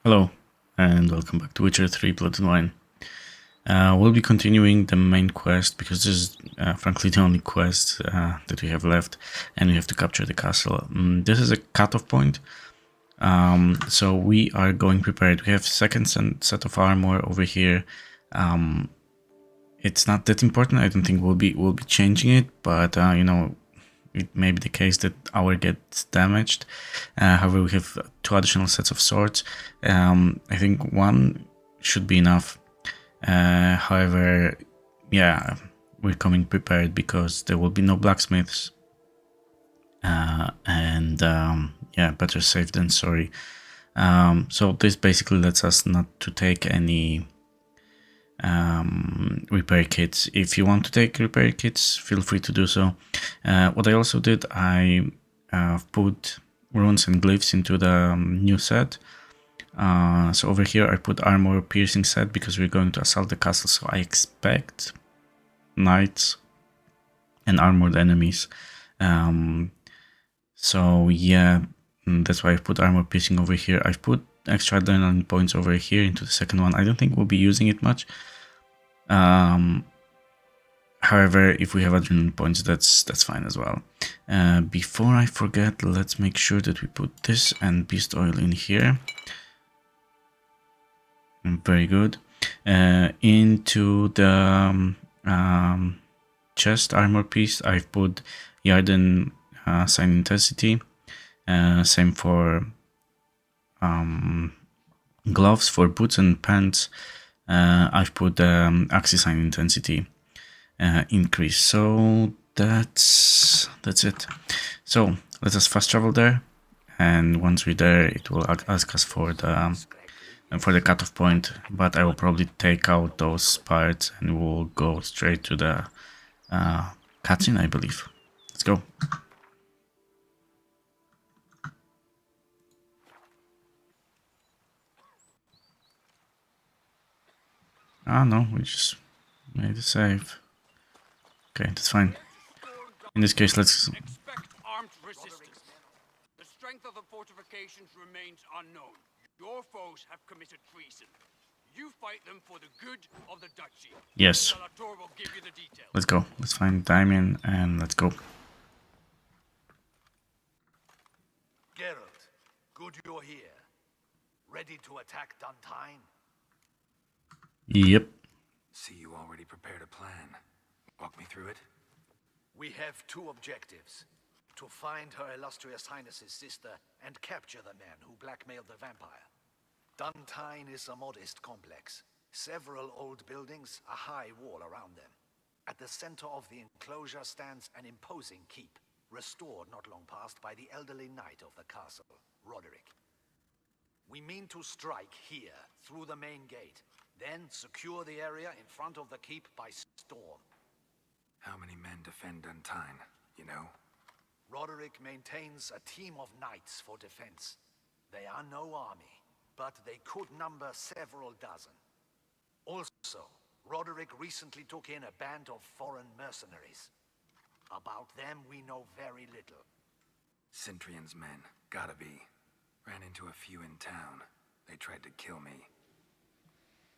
Hello, and welcome back to Witcher 3 Blood and Wine. We'll be continuing the main quest because this is frankly the only quest that we have left, and we have to capture the castle. This is a cutoff point, so we are going prepared. We have second set of armor over here. It's not that important. I don't think we'll be changing it, but you know, it may be the case that our gets damaged. However, we have two additional sets of swords. I think one should be enough. However, yeah, we're coming prepared because there will be no blacksmiths. Yeah, better safe than sorry. So this basically lets us not to take any repair kits. If you want to take repair kits, feel free to do so. What I also did, I put runes and glyphs into the new set. So over here I put armor piercing set because we're going to assault the castle, so I expect knights and armored enemies. So yeah, that's why I put armor piercing over here. I've put extra adrenaline points over here into the second one. I don't think we'll be using it much. However, if we have adrenaline points, that's fine as well. Before I forget, let's make sure that we put this and beast oil in here. Very good. Into the chest armor piece, I've put Yarden sign intensity. Same for gloves. For boots and pants, I've put axis sign intensity increase. So that's it. So let us fast travel there, and once we're there, it will ask us for the cutoff point. But I will probably take out those parts and we'll go straight to the cutscene, I believe. Let's go. Ah, no, we just made a save. Okay, that's fine. In this case, let's... Expect armed resistance. The strength of the fortifications remains unknown. Your foes have committed treason. You fight them for the good of the duchy. Yes. Salator will give you the details. Let's go. Let's find Damien and let's go. Geralt, good you're here. Ready to attack Duntine? Yep. See, you already prepared a plan. Walk me through it. We have two objectives. To find Her Illustrious Highness's sister and capture the man who blackmailed the vampire. Duntine is a modest complex. Several old buildings, a high wall around them. At the center of the enclosure stands an imposing keep, restored not long past by the elderly knight of the castle, Roderick. We mean to strike here, through the main gate, then secure the area in front of the keep by storm. How many men defend Duntine, you know? Roderick maintains a team of knights for defense. They are no army, but they could number several dozen. Also, Roderick recently took in a band of foreign mercenaries. About them we know very little. Cintrian's men, gotta be. Ran into a few in town. They tried to kill me.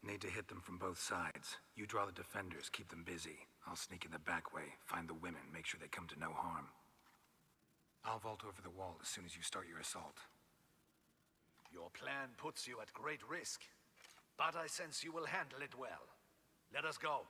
Need to hit them from both sides. You draw the defenders, keep them busy. I'll sneak in the back way, find the women, make sure they come to no harm. I'll vault over the wall as soon as you start your assault. Your plan puts you at great risk, but I sense you will handle it well. Let us go.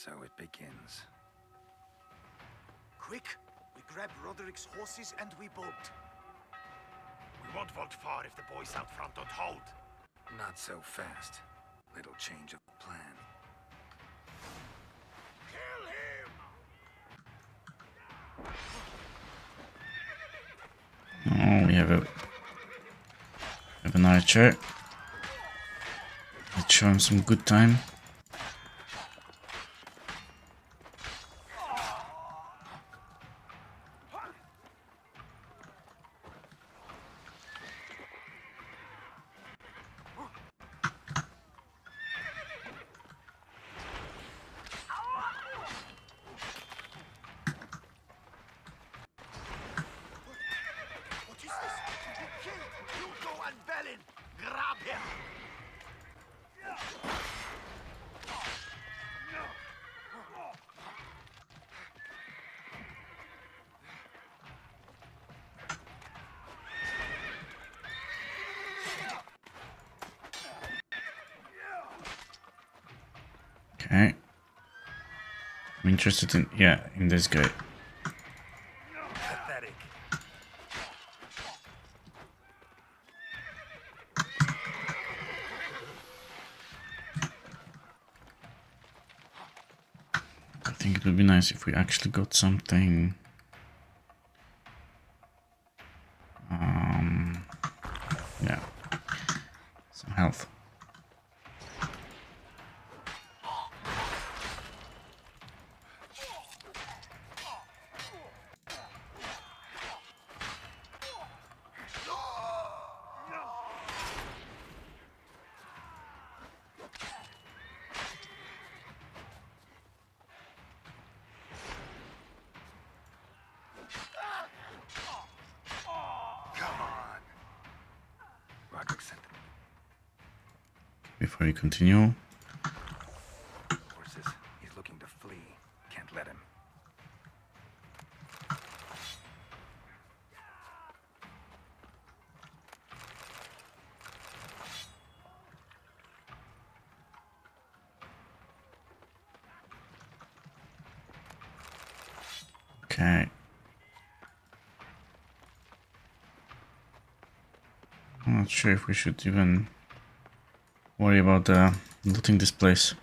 So it begins. Quick! We grab Roderick's horses and we bolt. We won't vault far if the boys out front don't hold. Not so fast. Little change of plan. Kill him! Oh, we have an archer. Let's show him some good time. What is this? You killed! You go and Belin! Grab him! Okay. I'm interested in this guy. Pathetic. I think it would be nice if we actually got something. Yeah, some health. Roderick sent them. Before we continue. Horses. He's looking to flee. Can't let him. Okay. I'm not sure if we should even worry about looting this place.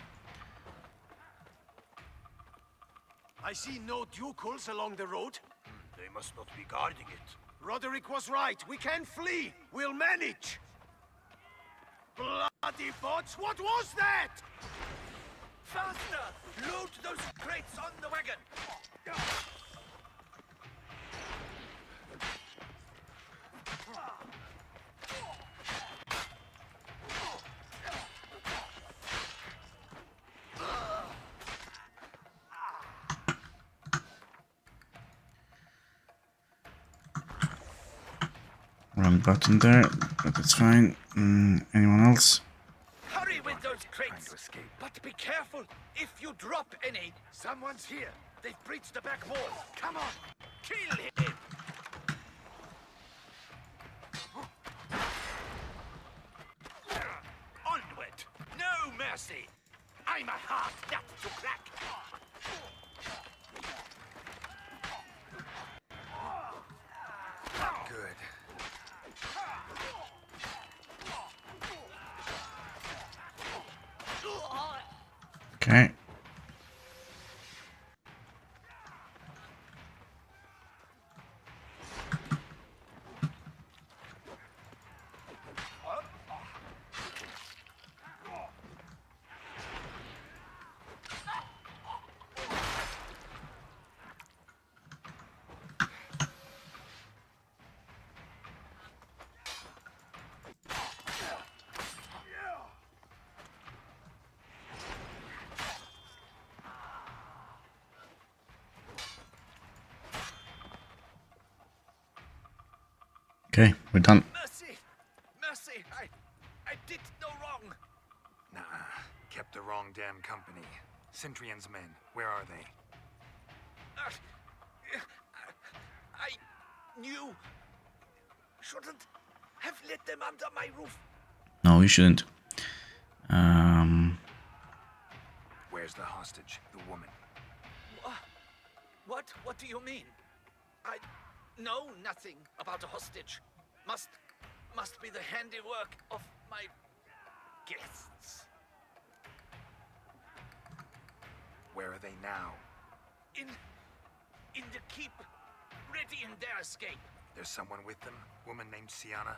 I see no ducals along the road. They must not be guarding it. Roderick was right. We can flee. We'll manage. Bloody bots! What was that? Faster! Load those crates on the wagon! Wrong button there, but that's fine. Anyone else? Hurry with those Trying crates! to escape. But be careful if you drop any. Someone's here. They've breached the back wall. Come on. Kill him. Onward. No mercy. I'm a hard nut to crack. Good. Okay. Okay, we're done. Mercy. Mercy. I did no wrong. Nah, kept the wrong damn company. Centrion's men, where are they? I knew. Shouldn't have let them under my roof. No, you shouldn't. Where's the hostage, the woman? What? What do you mean? I know nothing about a hostage. Must be the handiwork of my guests. Where are they now? In the keep, ready in their escape. There's someone with them? Woman named Sienna?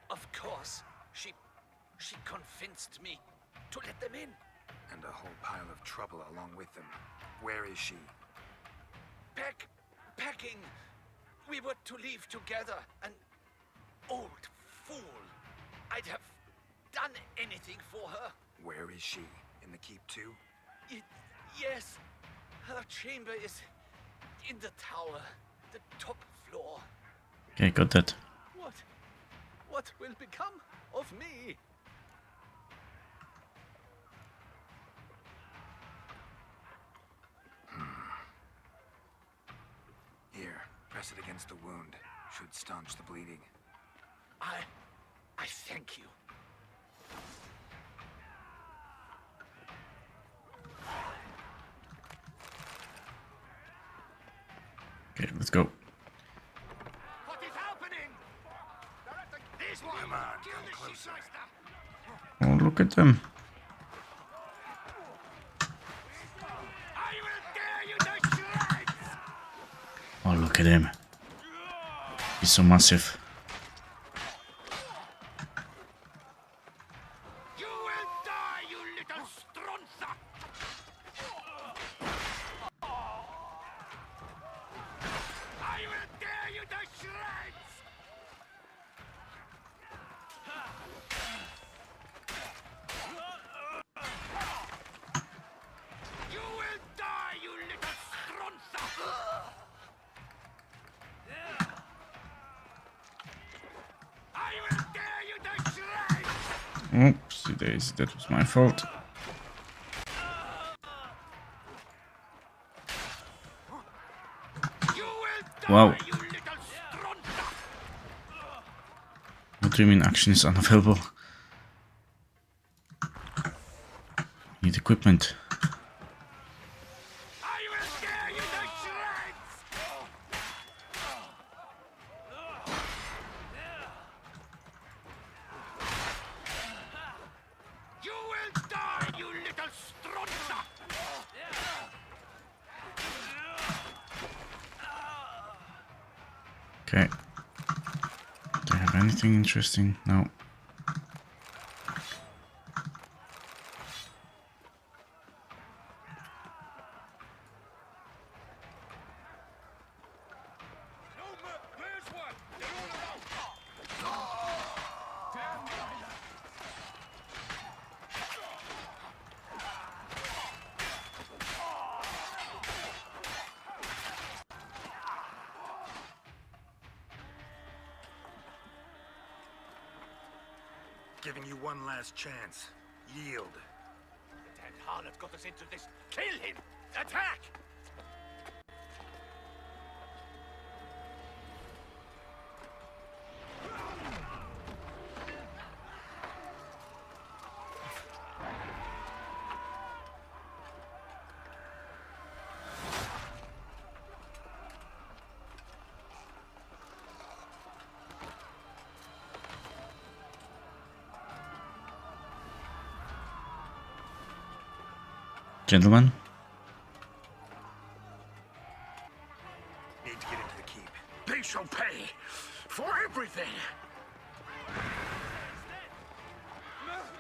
Of course. She convinced me to let them in. And a whole pile of trouble along with them. Where is she? Packing. We were to leave together. An old fool. I'd have done anything for her. Where is she? In the keep too? Yes. Her chamber is in the tower. The top floor. Okay, got that. What will become of me? Here, press it against the wound. Should staunch the bleeding. I thank you. Okay, let's go. What is happening? This one! Come on, Kill come the closer. shipmeister! Oh, look at them. I will tear you to shreds! Oh, look at him. He's so massive. You will die, you little stronza! I will tear you to shreds! You will die, you little stronza! I will tear you to shreds! Oopsie daisy, that was my fault. You will die, Wow. you little stronza! What do you mean action is unavailable? Need equipment. I will tear you to shreds! You will die, you little stronza! Okay. Do I have anything interesting? No. Where's one? They're all around! Giving you one last chance. Yield. The damned harlot got us into this. Kill him! Attack! Gentlemen? Need to get into the keep. They shall pay for everything!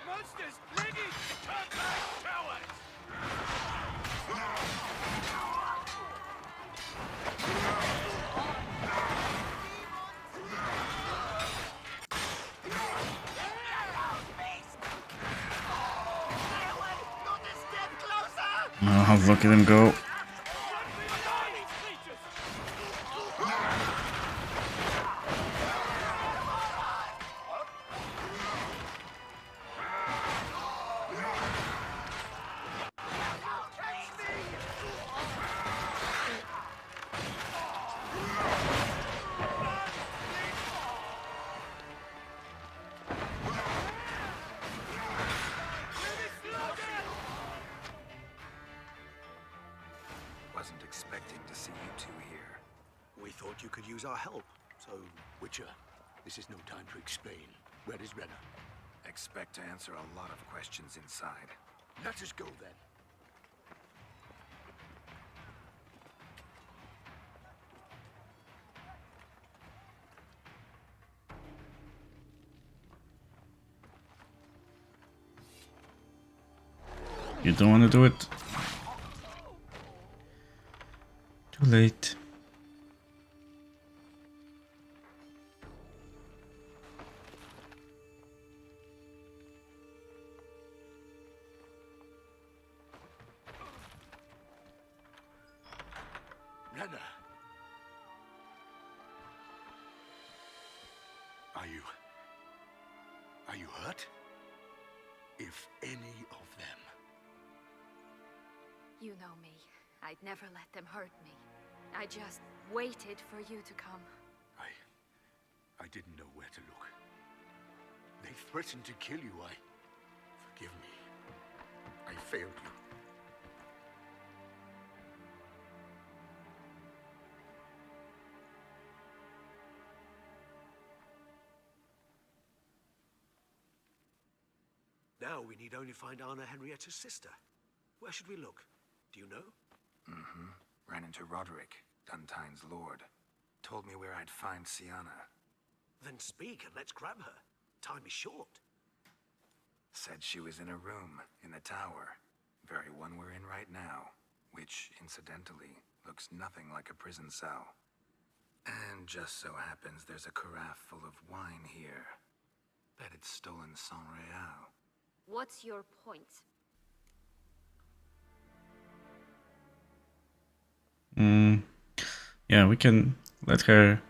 Monsters! Ladies! Turn back, cowards! Oh, look at him go. Wasn't expecting to see you two here. We thought you could use our help, so... Witcher, this is no time to explain. Where is Renna? Expect to answer a lot of questions inside. Let us go, then. You don't want to do it? Too late. Renna! Are you hurt? If any of them. You know me. I'd never let them hurt me. I just waited for you to come. I didn't know where to look. They threatened to kill you. Forgive me. I failed you. Now we need only find Anna Henrietta's sister. Where should we look? Do you know? Ran into Roderick, Duntine's lord. Told me where I'd find Sienna. Then speak and let's grab her. Time is short. Said she was in a room in the tower. Very one we're in right now. Which, incidentally, looks nothing like a prison cell. And just so happens there's a carafe full of wine here. Bet it's stolen San Real. What's your point? Yeah, we can let her...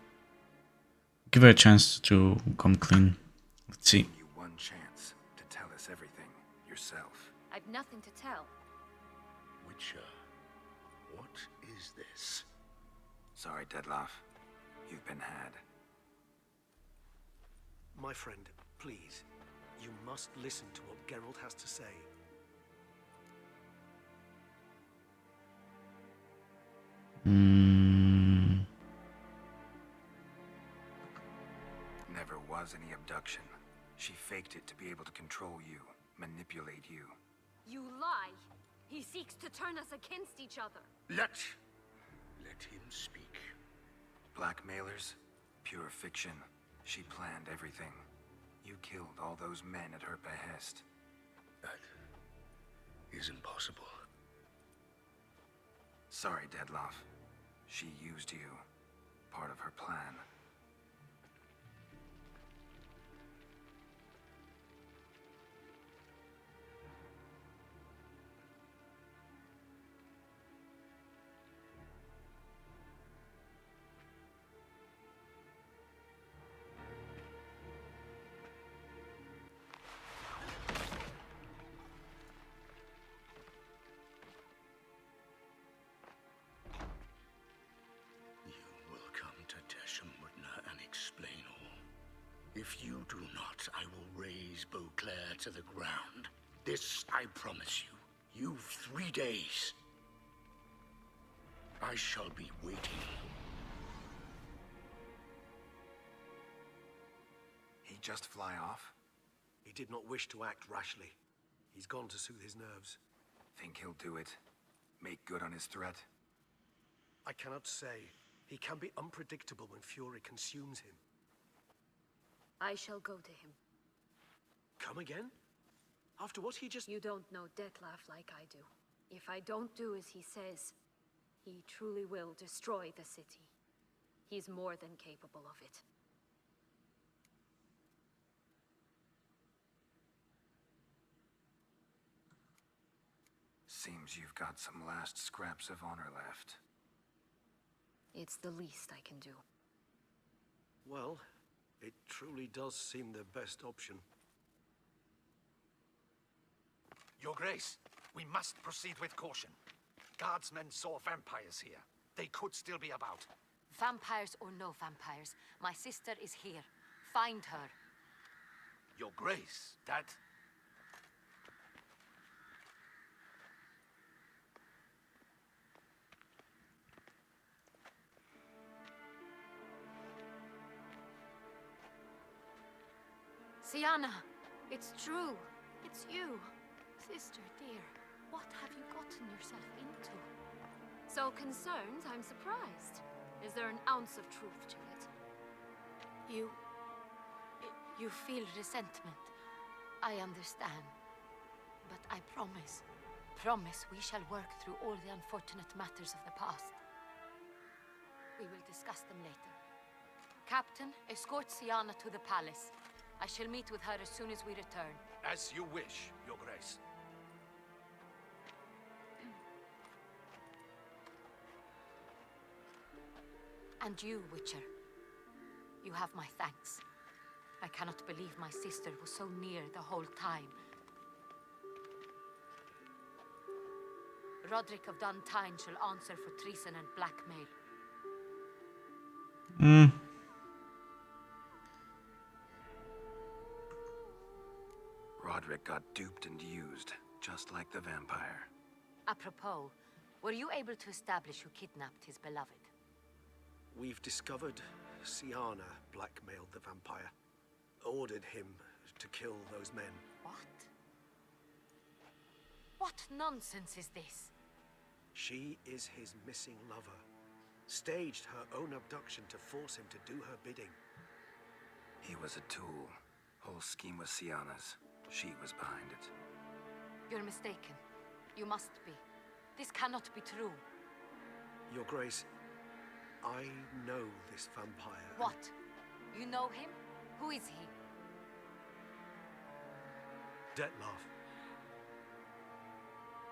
Give her a chance to come clean. Let's see. You one chance to tell us everything yourself. I've nothing to tell. Witcher, what is this? Sorry, Dettlaff. You've been had. My friend, please. You must listen to what Geralt has to say. Never was any abduction. She faked it to be able to control you, manipulate you. You lie! He seeks to turn us against each other. Let him speak. Blackmailers? Pure fiction. She planned everything. You killed all those men at her behest. That is impossible. Sorry, Dettlaff. She used you. Part of her plan. If you do not, I will raise Beauclair to the ground. This I promise you. You've 3 days. I shall be waiting. He just fly off? He did not wish to act rashly. He's gone to soothe his nerves. Think he'll do it? Make good on his threat? I cannot say. He can be unpredictable when fury consumes him. I shall go to him. Come again? After what he just... You don't know Dettlaff like I do. If I don't do as he says, he truly will destroy the city. He's more than capable of it. Seems you've got some last scraps of honor left. It's the least I can do. Well, it truly does seem the best option. Your Grace, we must proceed with caution. Guardsmen saw vampires here. They could still be about. Vampires or no vampires, my sister is here. Find her. Your Grace, that... Sienna, it's true. It's you. Sister, dear, what have you gotten yourself into? So concerned, I'm surprised. Is there an ounce of truth to it? You feel resentment. I understand. But I promise we shall work through all the unfortunate matters of the past. We will discuss them later. Captain, escort Sienna to the palace. I shall meet with her as soon as we return. As you wish, Your Grace. And you, Witcher. You have my thanks. I cannot believe my sister was so near the whole time. Roderick of Duntine shall answer for treason and blackmail. Roderick got duped and used, just like the vampire. Apropos, were you able to establish who kidnapped his beloved? We've discovered Sienna blackmailed the vampire. Ordered him to kill those men. What? What nonsense is this? She is his missing lover. Staged her own abduction to force him to do her bidding. He was a tool. Whole scheme was Sienna's. She was behind it. You're mistaken. You must be. This cannot be true. Your Grace, I know this vampire. What? You know him? Who is he? Dettlaff.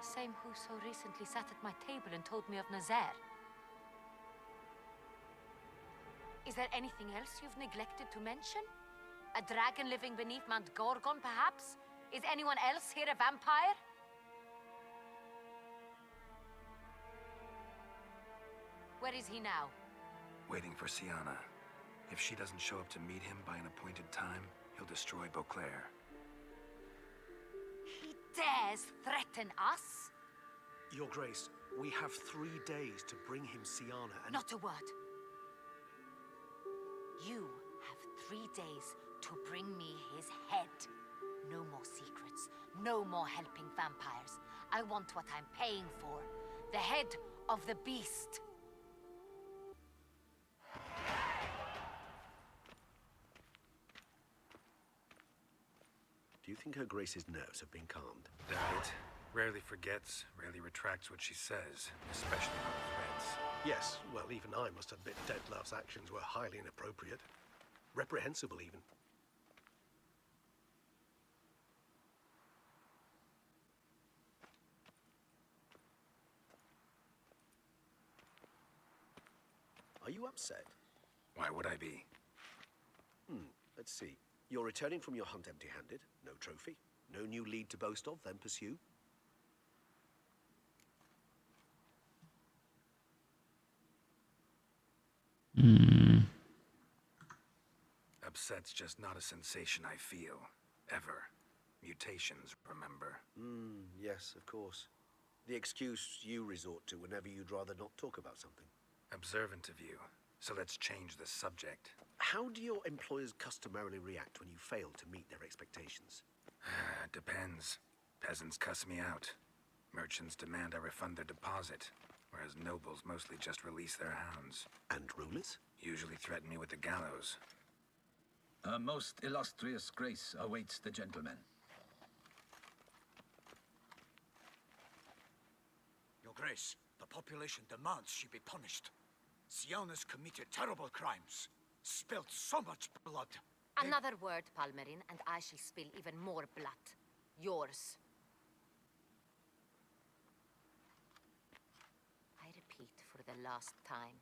The same who so recently sat at my table and told me of Nazaire. Is there anything else you've neglected to mention? A dragon living beneath Mount Gorgon, perhaps? Is anyone else here a vampire? Where is he now? Waiting for Sienna. If she doesn't show up to meet him by an appointed time, he'll destroy Beauclair. He dares threaten us? Your Grace, we have 3 days to bring him Sienna and... Not a word. You have 3 days to bring me his head. No more secrets. No more helping vampires. I want what I'm paying for. The head of the beast. Do you think Her Grace's nerves have been calmed? Doubt it. Rarely forgets, rarely retracts what she says, especially on threats. Yes, well, even I must admit Dettlaff's actions were highly inappropriate. Reprehensible, even. Are you upset? Why would I be? Let's see. You're returning from your hunt empty-handed. No trophy. No new lead to boast of, then pursue. Upset's just not a sensation I feel. Ever. Mutations, remember? Yes, of course. The excuse you resort to whenever you'd rather not talk about something. Observant of you. So let's change the subject. How do your employers customarily react when you fail to meet their expectations? Depends. Peasants cuss me out. Merchants demand I refund their deposit, whereas nobles mostly just release their hounds. And rulers? Usually threaten me with the gallows. A most illustrious grace awaits the gentleman. Your Grace, the population demands she be punished. Sienna's committed terrible crimes. Spilt so much blood. Another word, Palmerin, and I shall spill even more blood. Yours. I repeat for the last time.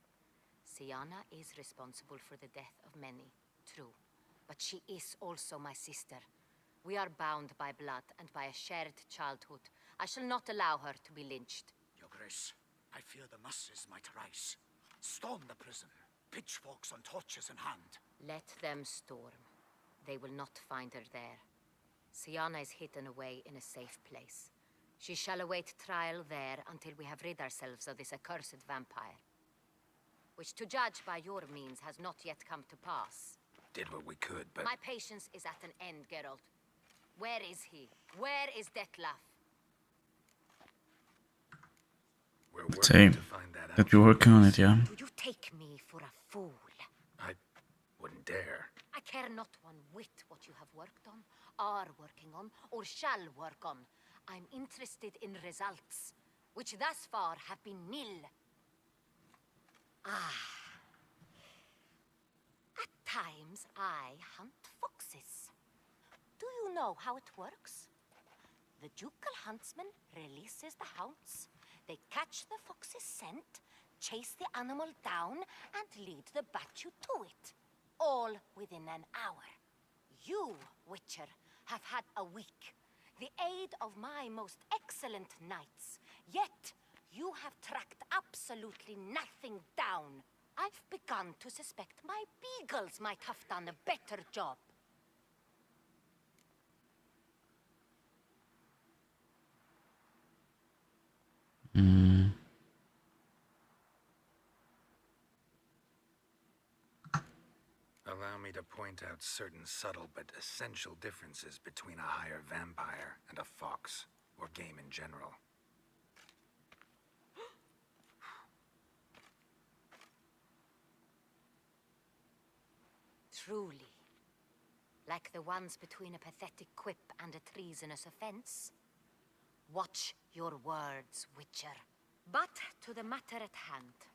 Sienna is responsible for the death of many, true. But she is also my sister. We are bound by blood and by a shared childhood. I shall not allow her to be lynched. Your Grace, I fear the masses might rise. Storm the prison, pitchforks and torches in hand. Let them storm. They will not find her there. Sienna is hidden away in a safe place. She shall await trial there until we have rid ourselves of this accursed vampire. Which, to judge by your means, has not yet come to pass. did what we could, but... My patience is at an end, Geralt. Where is he? Where is Detlef? We're Say working to find that out. that we're working on it, yeah. Do you take me for a fool? I wouldn't dare. I care not one whit what you have worked on, are working on, or shall work on. I'm interested in results, which thus far have been nil. At times, I hunt foxes. Do you know how it works? The ducal huntsman releases the hounds. They catch the fox's scent, chase the animal down, and lead the Batu to it. All within an hour. You, Witcher, have had a week. The aid of my most excellent knights. Yet, you have tracked absolutely nothing down. I've begun to suspect my beagles might have done a better job. Allow me to point out certain subtle but essential differences between a higher vampire and a fox, or game in general. Truly. Like the ones between a pathetic quip and a treasonous offense. Watch your words, Witcher. But to the matter at hand.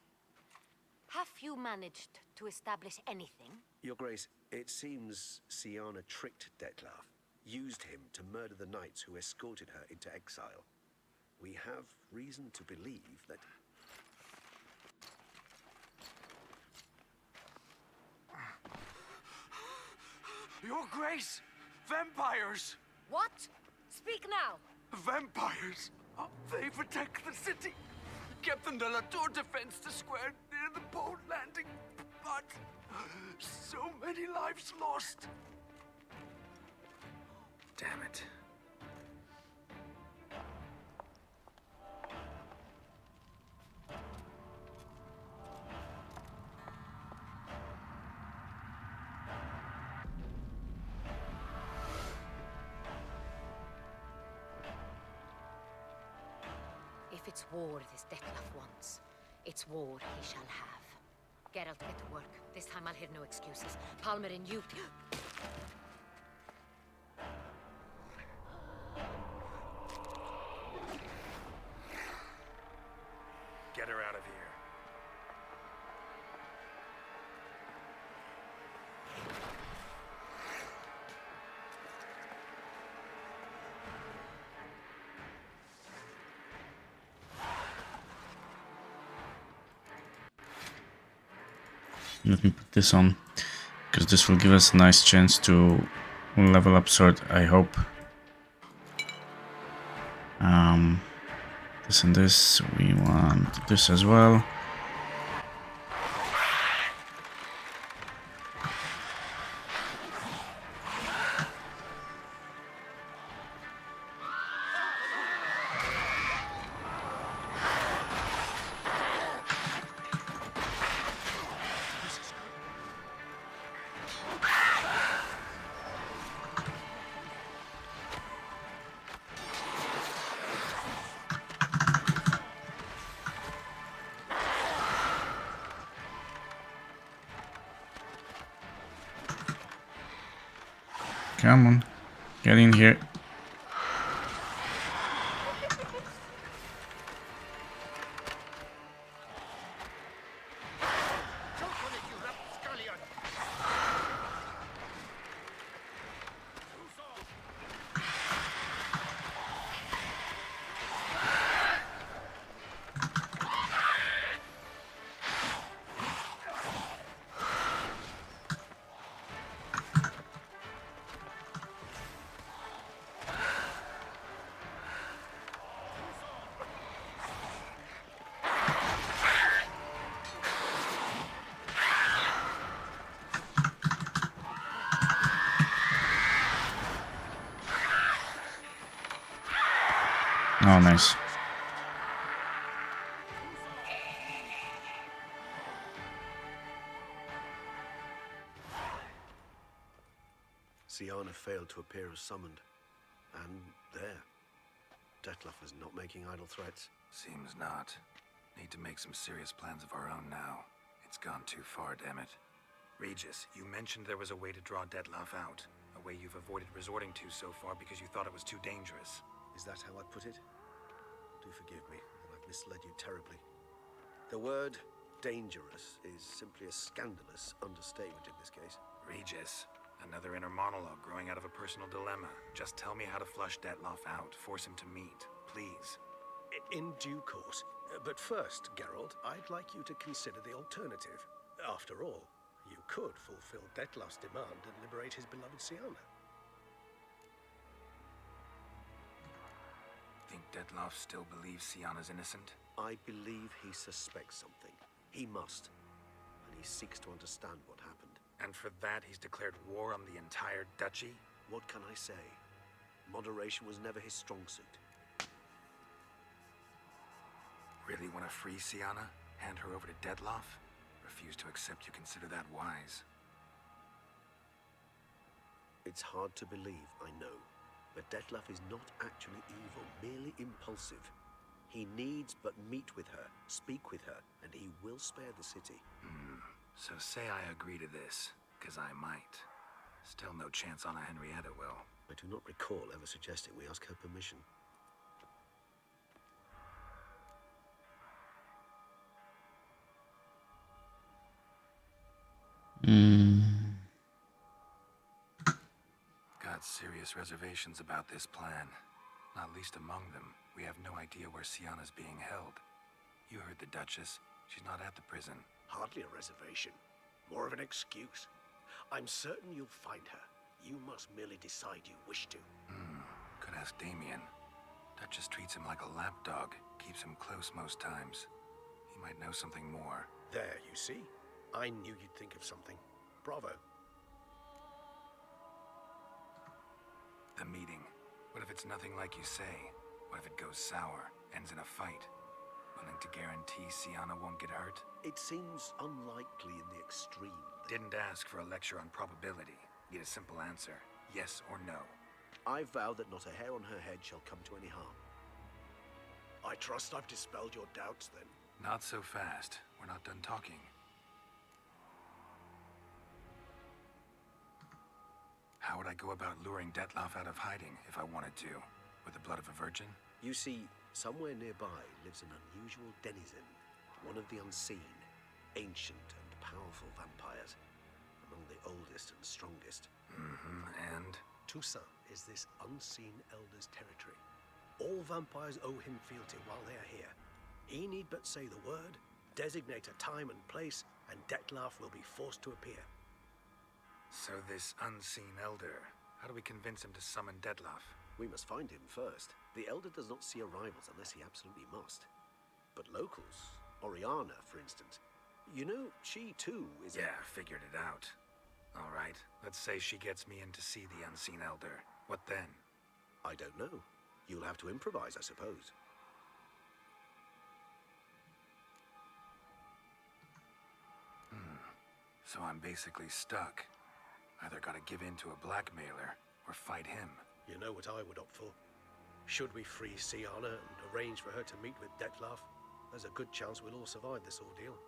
Have you managed to establish anything? Your Grace, it seems Siana tricked Detlef, used him to murder the knights who escorted her into exile. We have reason to believe that... Your Grace! Vampires! What? Speak now! Vampires! They protect the city! Captain de la Tour defends the square near the boat landing, but so many lives lost. Damn it. If it's war this Detlef wants, it's war he shall have. Geralt, get to work. This time I'll hear no excuses. Palmer and you... Get her out of here. Let me put this on, because this will give us a nice chance to level up sword, I hope. This and this, we want this as well. Come on, get in here. Oh, nice. Siana failed to appear as summoned. And there. Dettlaff is not making idle threats. Seems not. Need to make some serious plans of our own now. It's gone too far, damn it. Regis, you mentioned there was a way to draw Dettlaff out. A way you've avoided resorting to so far because you thought it was too dangerous. Is that how I put it? Do forgive me, and I've misled you terribly. The word dangerous is simply a scandalous understatement in this case. Regis, another inner monologue growing out of a personal dilemma. Just tell me how to flush Dettlaff out. Force him to meet, please. In due course. But first, Geralt, I'd like you to consider the alternative. After all, you could fulfill Dettlaff's demand and liberate his beloved Siana. Think Dettlaff still believes Siana's innocent? I believe he suspects something. He must. And he seeks to understand what happened. And for that, he's declared war on the entire duchy? What can I say? Moderation was never his strong suit. Really want to free Siana? Hand her over to Dettlaff? Refuse to accept you consider that wise. It's hard to believe, I know. But Dettlaff is not actually evil, merely impulsive. He needs but meet with her, speak with her, and he will spare the city. So say I agree to this, because I might. Still no chance Anna Henrietta will. I do not recall ever suggesting we ask her permission. Got serious reservations about this plan. Not least among them, we have no idea where Siana's being held. You heard the Duchess. She's not at the prison. Hardly a reservation. More of an excuse. I'm certain you'll find her. You must merely decide you wish to. Could ask Damien. Duchess treats him like a lapdog. Keeps him close most times. He might know something more. There, you see? I knew you'd think of something. Bravo. The meeting. What if it's nothing like you say? What if it goes sour? Ends in a fight? Willing to guarantee Siana won't get hurt? It seems unlikely in the extreme. Didn't ask for a lecture on probability. Need a simple answer. Yes or no. I vow that not a hair on her head shall come to any harm. I trust I've dispelled your doubts, then. Not so fast. We're not done talking. How would I go about luring Dettlaff out of hiding if I wanted to? With the blood of a virgin? You see, somewhere nearby lives an unusual denizen, one of the unseen, ancient and powerful vampires, among the oldest and strongest. And? Toussaint is this unseen elder's territory. All vampires owe him fealty while they are here. He need but say the word, designate a time and place, and Dettlaff will be forced to appear. So this unseen elder, how do we convince him to summon Dettlaff? We must find him first. The elder does not see arrivals unless he absolutely must. But locals, Oriana, for instance, you know, she too is... Yeah, figured it out. All right, let's say she gets me in to see the unseen elder. What then? I don't know. You'll have to improvise, I suppose. So I'm basically stuck. Either gotta give in to a blackmailer, or fight him. You know what I would opt for. Should we free Siana and arrange for her to meet with Dettlaff, there's a good chance we'll all survive this ordeal.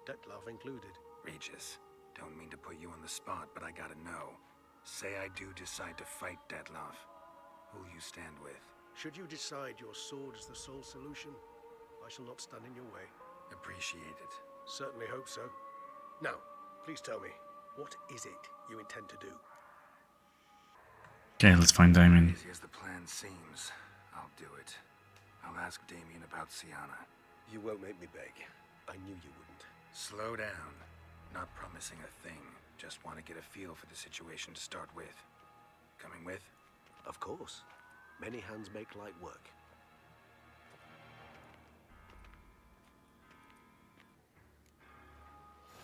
Dettlaff included. Regis, don't mean to put you on the spot, but I gotta know. Say I do decide to fight Dettlaff. Who'll you stand with? Should you decide your sword is the sole solution, I shall not stand in your way. Appreciate it. Certainly hope so. Now, please tell me, what is it you intend to do? Okay, let's find Damien. Easy as the plan seems. I'll do it. I'll ask Damien about Siana. You won't make me beg. I knew you wouldn't. Slow down. Not promising a thing. Just want to get a feel for the situation to start with. Coming with? Of course. Many hands make light work.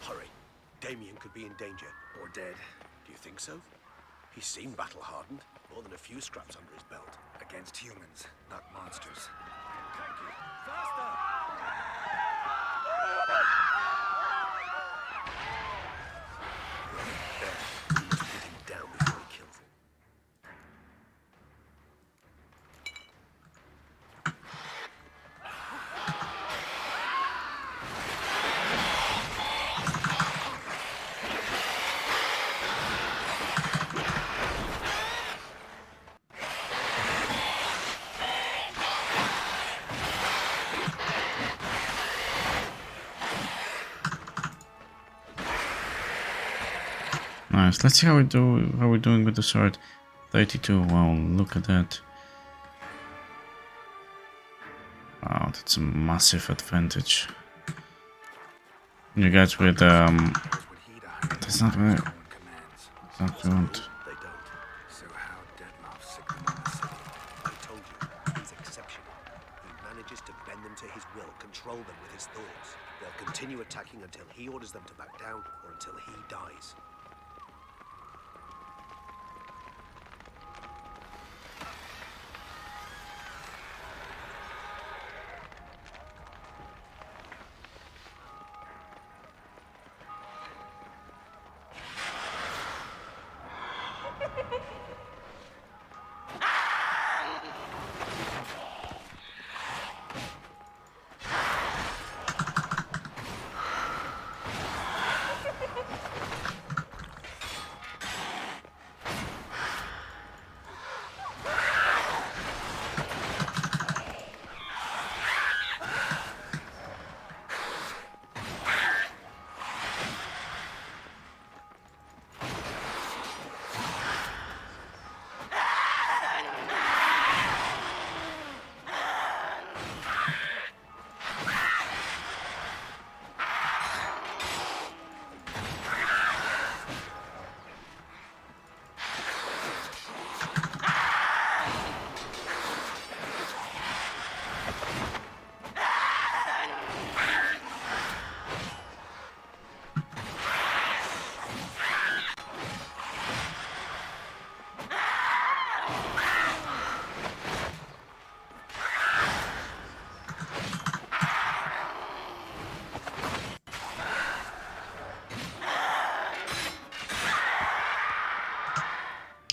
Hurry. Damien could be in danger. Or dead. Do you think so? He seemed battle-hardened. More than a few scraps under his belt. Against humans, not monsters. Thank you. Faster! There. We must put him down before he kills him. Nice. Let's see how we're doing with the sword. 32. Wow, look at that. Wow, that's a massive advantage. You guys with that's not what that's not what I want. They don't. So how Dettlaff sick them on the city? I told you, he's exceptional. He manages to bend them to his will, control them with his thoughts. They'll continue attacking until he orders them to back down or until he dies.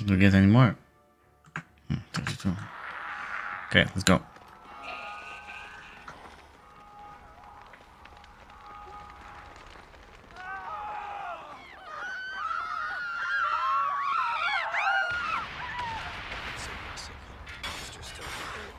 Do we get any more? 32. Okay, let's go. So massive. Monster's still here.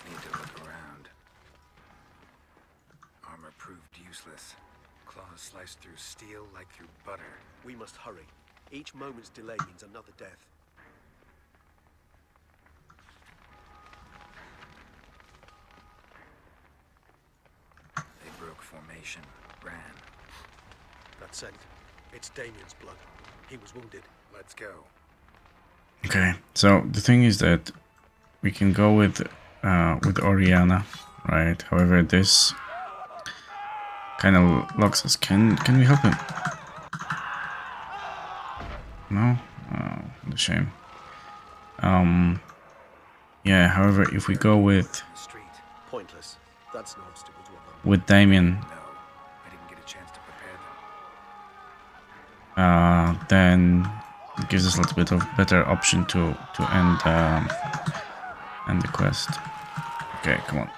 Need to look around. Armor proved useless. Claws sliced through steel like through butter. We must hurry. Each moment's delay means another death. They broke formation, ran. That scent. It's Damien's blood. He was wounded. Let's go. Okay, so the thing is that we can go with Oriana, right? However, this kind of locks us. Can we help him? No? Oh, what a shame. Yeah, however, if we go with The street. Pointless. That's no obstacle to a vampire. with Damien, No, I didn't get a chance to prepare them. then it gives us a little bit of better option to end the quest. Okay, come on.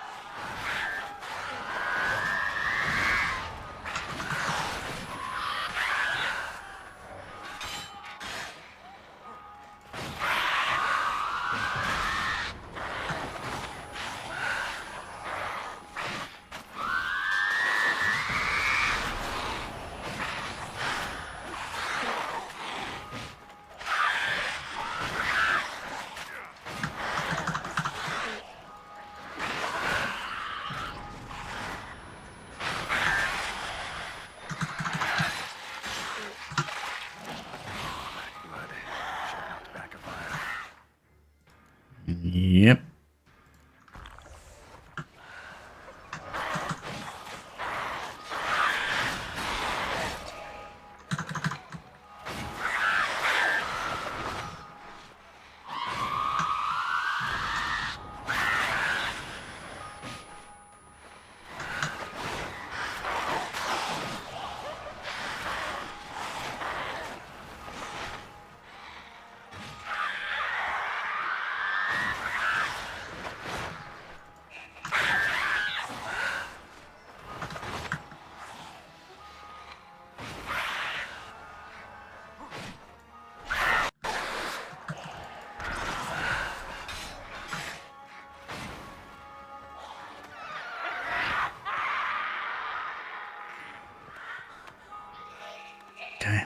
Okay.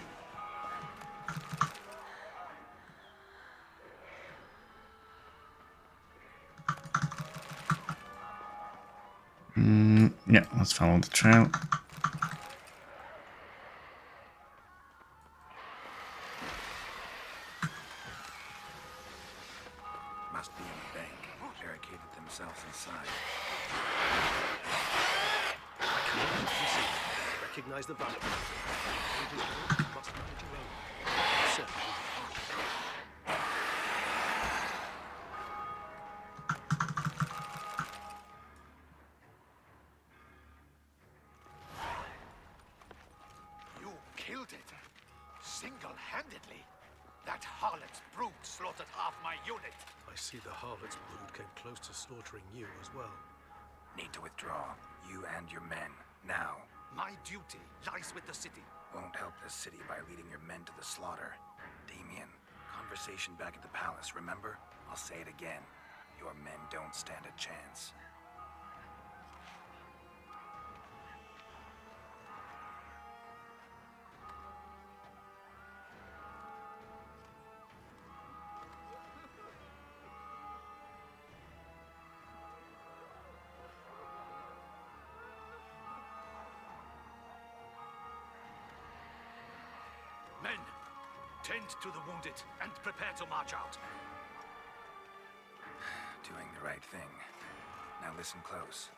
Yeah, let's follow the trail. Must be in the bank. Barricaded themselves inside. Recognize the vampire. You must manage your own. Certainly. You killed it. Single-handedly. That harlot's brood slaughtered half my unit. I see the harlot's brood came close to slaughtering you as well. Need to withdraw. You and your men. Now. My duty lies with the city. Won't help the city by leading your men to the slaughter. Damien, conversation back at the palace, remember? I'll say it again. Your men don't stand a chance. Men, tend to the wounded and prepare to march out. Doing the right thing. Now listen close.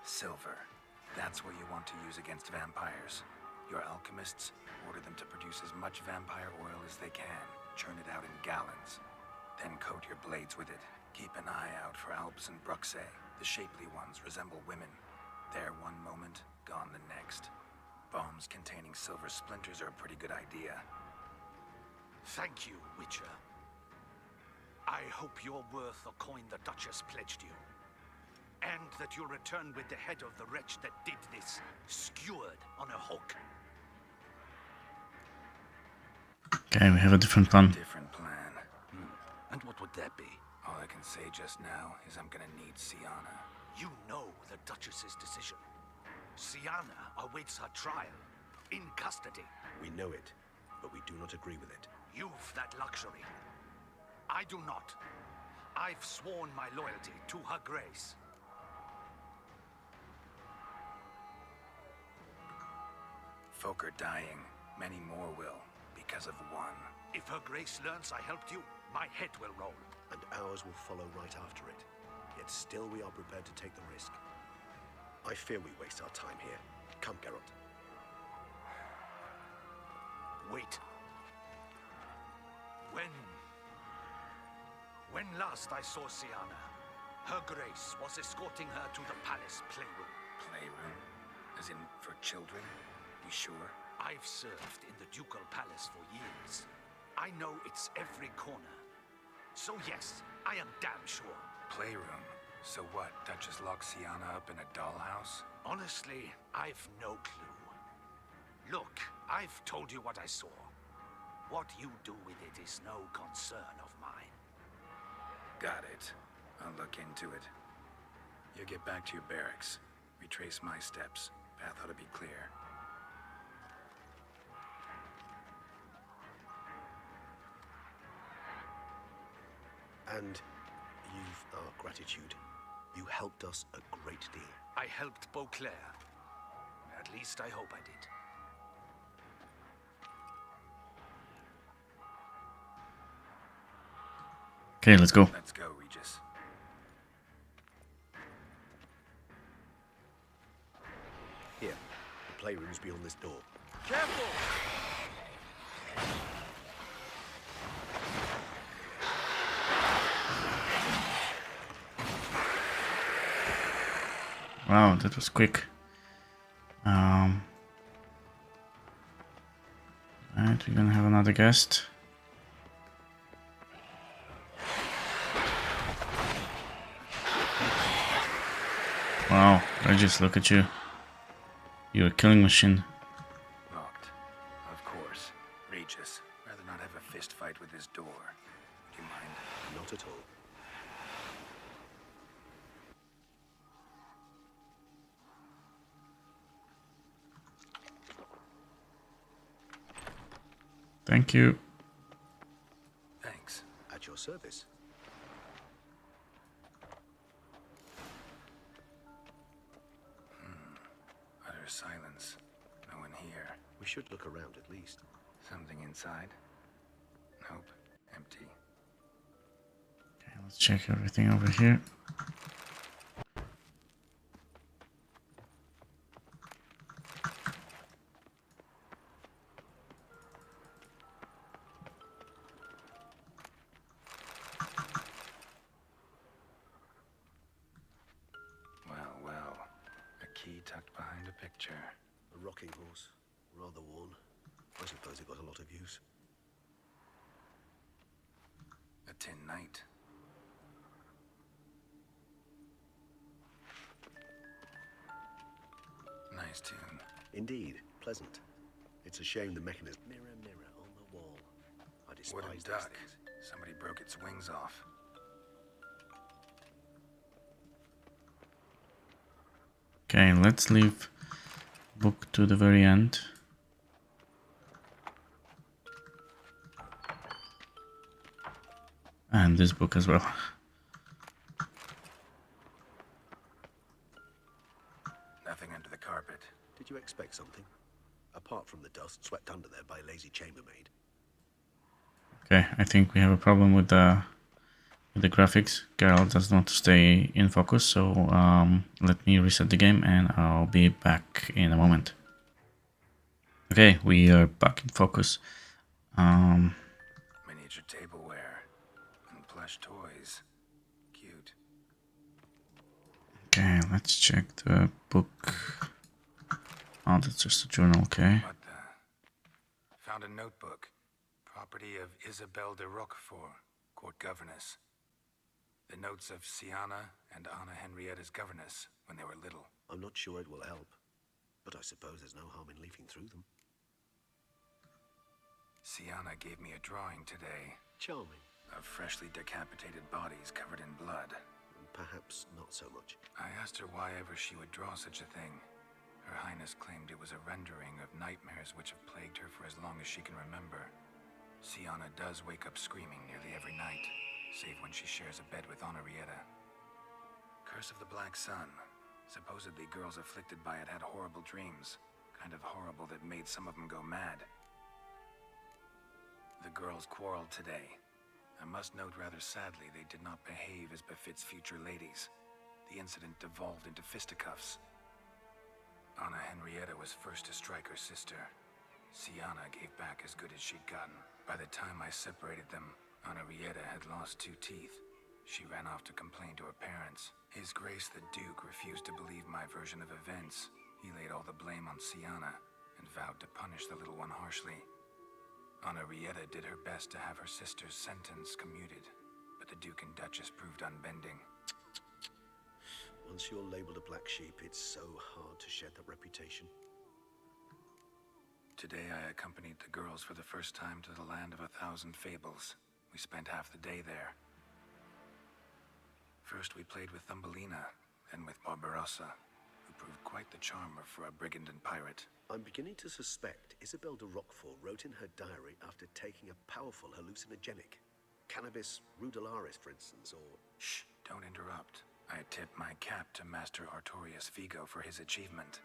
Silver. That's what you want to use against vampires. Your alchemists, order them to produce as much vampire oil as they can. Churn it out in gallons. Then coat your blades with it. Keep an eye out for Alps and Bruxae. The shapely ones resemble women. There one moment, gone the next. Bombs containing silver splinters are a pretty good idea. Thank you, Witcher. I hope you're worth the coin the Duchess pledged you. And that you'll return with the head of the wretch that did this, skewered on a hook. Okay, we have a different plan. Different plan. And what would that be? All I can say just now is I'm gonna need Sienna. You know the Duchess's decision. Sienna awaits her trial, in custody. We know it, but we do not agree with it. You've that luxury. I do not. I've sworn my loyalty to her grace. Folk are dying. Many more will, because of one. If her grace learns I helped you, my head will roll. And ours will follow right after it. Yet still we are prepared to take the risk. I fear we waste our time here. Come, Geralt. Wait. When last I saw Sienna, her grace was escorting her to the palace playroom. Playroom? As in, for children? You sure? I've served in the ducal palace for years. I know its every corner. So yes, I am damn sure. Playroom? So what, Duchess locked Sienna up in a dollhouse? Honestly, I've no clue. Look, I've told you what I saw. What you do with it is no concern of mine. Got it. I'll look into it. You get back to your barracks. Retrace my steps. Path ought to be clear. And you've our gratitude. You helped us a great deal. I helped Beauclair. At least I hope I did. Okay, let's go. Let's go, Regis. Here, the playroom's beyond this door. Careful! Wow, that was quick. Right, we're gonna have another guest. Wow, Regis, look at you. You're a killing machine. Locked. Of course. Regis. Rather not have a fist fight with his door. Do you mind? Not at all. Thank you. Thanks. At your service. Utter silence. No one here. We should look around at least. Something inside? Nope. Empty. Okay, let's check everything over here. Well. A key tucked behind a picture. A rocking horse. Rather worn. I suppose it got a lot of use. A tin knight. Nice tune. Indeed. Pleasant. It's a shame the mechanism... Mirror, mirror on the wall. I despise Wooden these duck. things. Somebody broke its wings off. Okay, let's leave book to the very end. And this book as well. Nothing under the carpet. Did you expect something? Apart from the dust swept under there by a lazy chambermaid. Okay, I think we have a problem with the graphics. Geralt does not stay in focus, so let me reset the game and I'll be back in a moment. Okay, we are back in focus. Miniature tableware. And plush toys. Cute. Okay, let's check the book. Oh, that's just a journal, okay. What the? Found a notebook. Property of Isabelle de Roquefort, court governess. The notes of Siana and Anna Henrietta's governess when they were little. I'm not sure it will help, but I suppose there's no harm in leafing through them. Siana gave me a drawing today Charming. of freshly decapitated bodies covered in blood. Perhaps not so much. I asked her why ever she would draw such a thing. Her Highness claimed it was a rendering of nightmares which have plagued her for as long as she can remember. Siana does wake up screaming nearly every night, save when she shares a bed with Henrietta. Curse of the Black Sun. Supposedly girls afflicted by it had horrible dreams. Kind of horrible that made some of them go mad. The girls quarreled today. I must note rather sadly they did not behave as befits future ladies. The incident devolved into fisticuffs. Anna Henrietta was first to strike her sister. Siana gave back as good as she'd gotten. By the time I separated them, Henrietta had lost 2 teeth. She ran off to complain to her parents. His Grace the Duke refused to believe my version of events. He laid all the blame on Siana and vowed to punish the little one harshly. Henrietta did her best to have her sister's sentence commuted, but the Duke and Duchess proved unbending. Once you're labeled a black sheep, it's so hard to shed that reputation. Today I accompanied the girls for the first time to the land of 1,000 fables. We spent half the day there. First we played with Thumbelina, then with Barbarossa, who proved quite the charmer for a brigand and pirate. I'm beginning to suspect Isabelle de Roquefort wrote in her diary after taking a powerful hallucinogenic. Cannabis rudularis, for instance, or... Shh, don't interrupt. I tip my cap to Master Artorius Vigo for his achievement.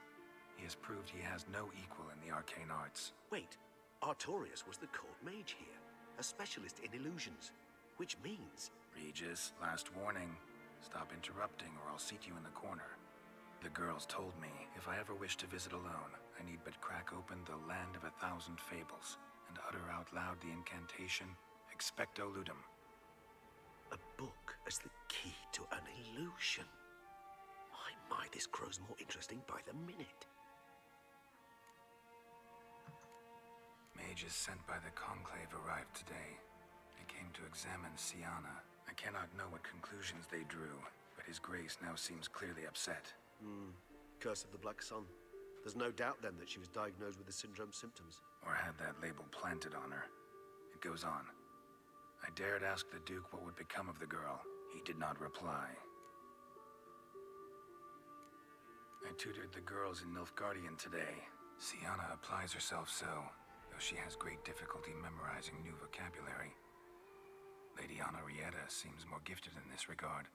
He has proved he has no equal in the arcane arts. Wait, Artorius was the court mage here, a specialist in illusions, which means... Regis, last warning. Stop interrupting or I'll seat you in the corner. The girls told me if I ever wish to visit alone, I need but crack open the land of 1,000 fables and utter out loud the incantation, Expecto Ludum. A book as the key to an illusion. My, this grows more interesting by the minute. Mages sent by the Conclave arrived today. They came to examine Siana. I cannot know what conclusions they drew, but His Grace now seems clearly upset. Curse of the Black Sun. There's no doubt then that she was diagnosed with the syndrome symptoms. Or had that label planted on her. It goes on. I dared ask the Duke what would become of the girl. He did not reply. I tutored the girls in Nilfgaardian today. Siana applies herself so, though she has great difficulty memorizing new vocabulary. Lady Henrietta seems more gifted in this regard,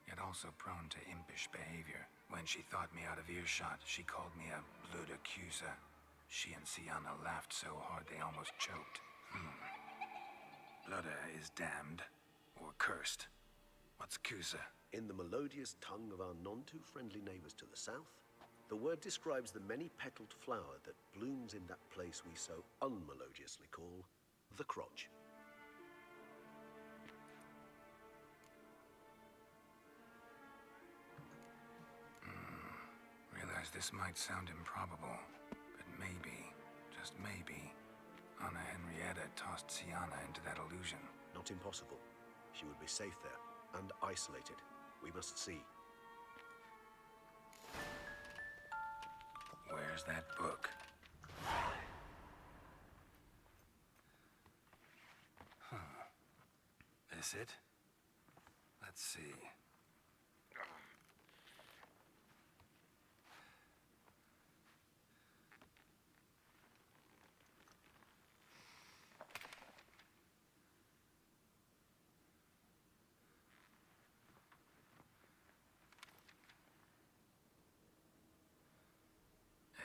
yet also prone to impish behavior. When she thought me out of earshot, she called me a blood accuser. She and Sienna laughed so hard they almost choked. Blooda is damned, or cursed. What's Cusa? In the melodious tongue of our none-too-friendly neighbors to the south, the word describes the many-petaled flower that blooms in that place we so unmelodiously call the crotch. Realize this might sound improbable, but maybe, just maybe, Anna Henrietta tossed Sienna into that illusion. Not impossible. She would be safe there, and isolated. We must see. Where's that book? This it? Let's see.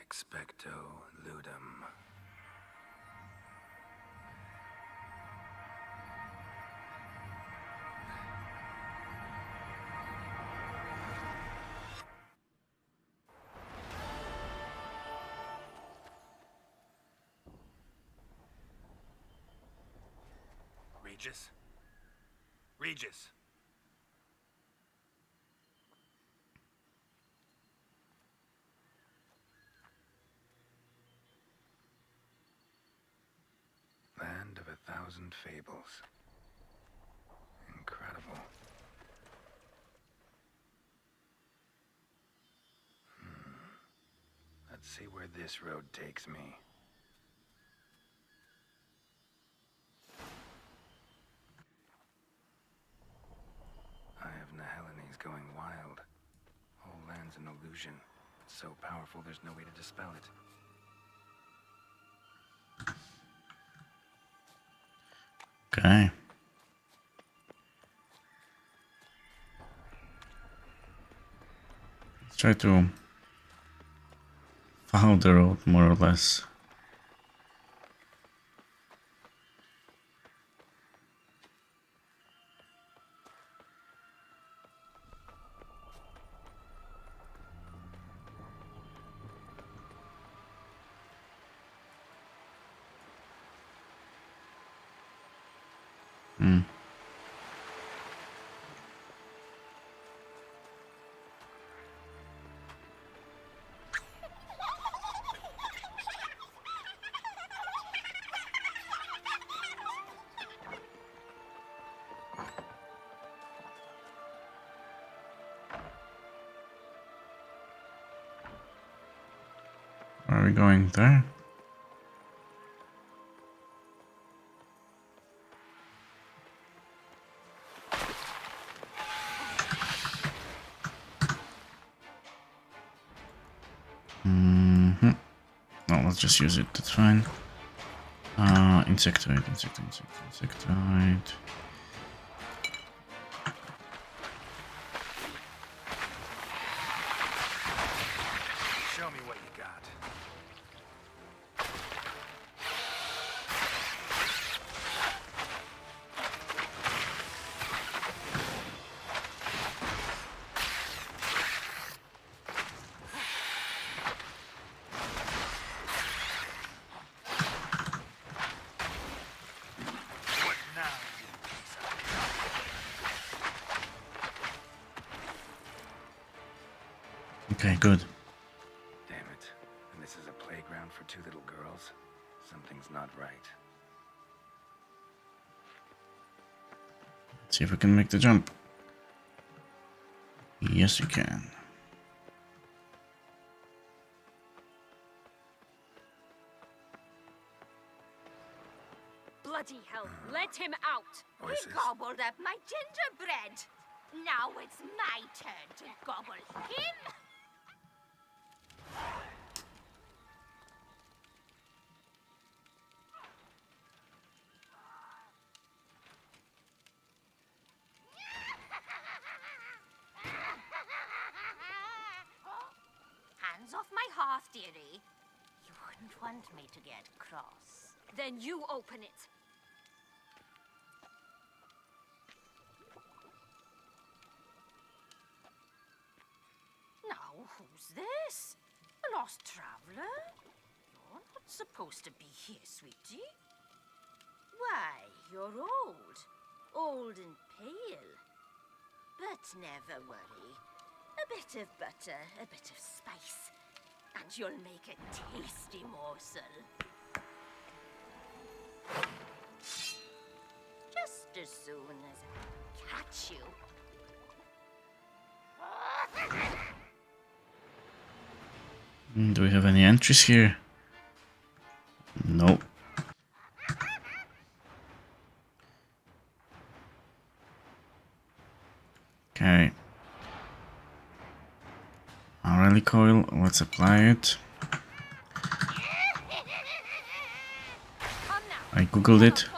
Expecto ludum. Regis? Regis! Land of 1,000 fables. Incredible. Let's see where this road takes me. Eye of Nahelines going wild. Whole land's an illusion. It's so powerful there's no way to dispel it. Okay. Let's try to follow the road more or less. Are we going there? No, let's just use it. That's fine. Insectoid. Show me what you got. What now, you piece of... Okay, good. Damn it. And this is a playground for two little girls? Something's not right. Let's see if we can make the jump. Yes, you can. Bloody hell, let him out! Voices. He gobbled up my gingerbread. Now it's my turn to gobble him. dearie. You wouldn't want me to get cross. Then you open it. Now, who's this? A lost traveler? You're not supposed to be here, sweetie. Why, you're old. Old and pale. But never worry. A bit of butter, a bit of spice, and you'll make a tasty morsel. Just as soon as I catch you. Do we have any entries here? No. Okay. Our rally coil, let's apply it. I googled it.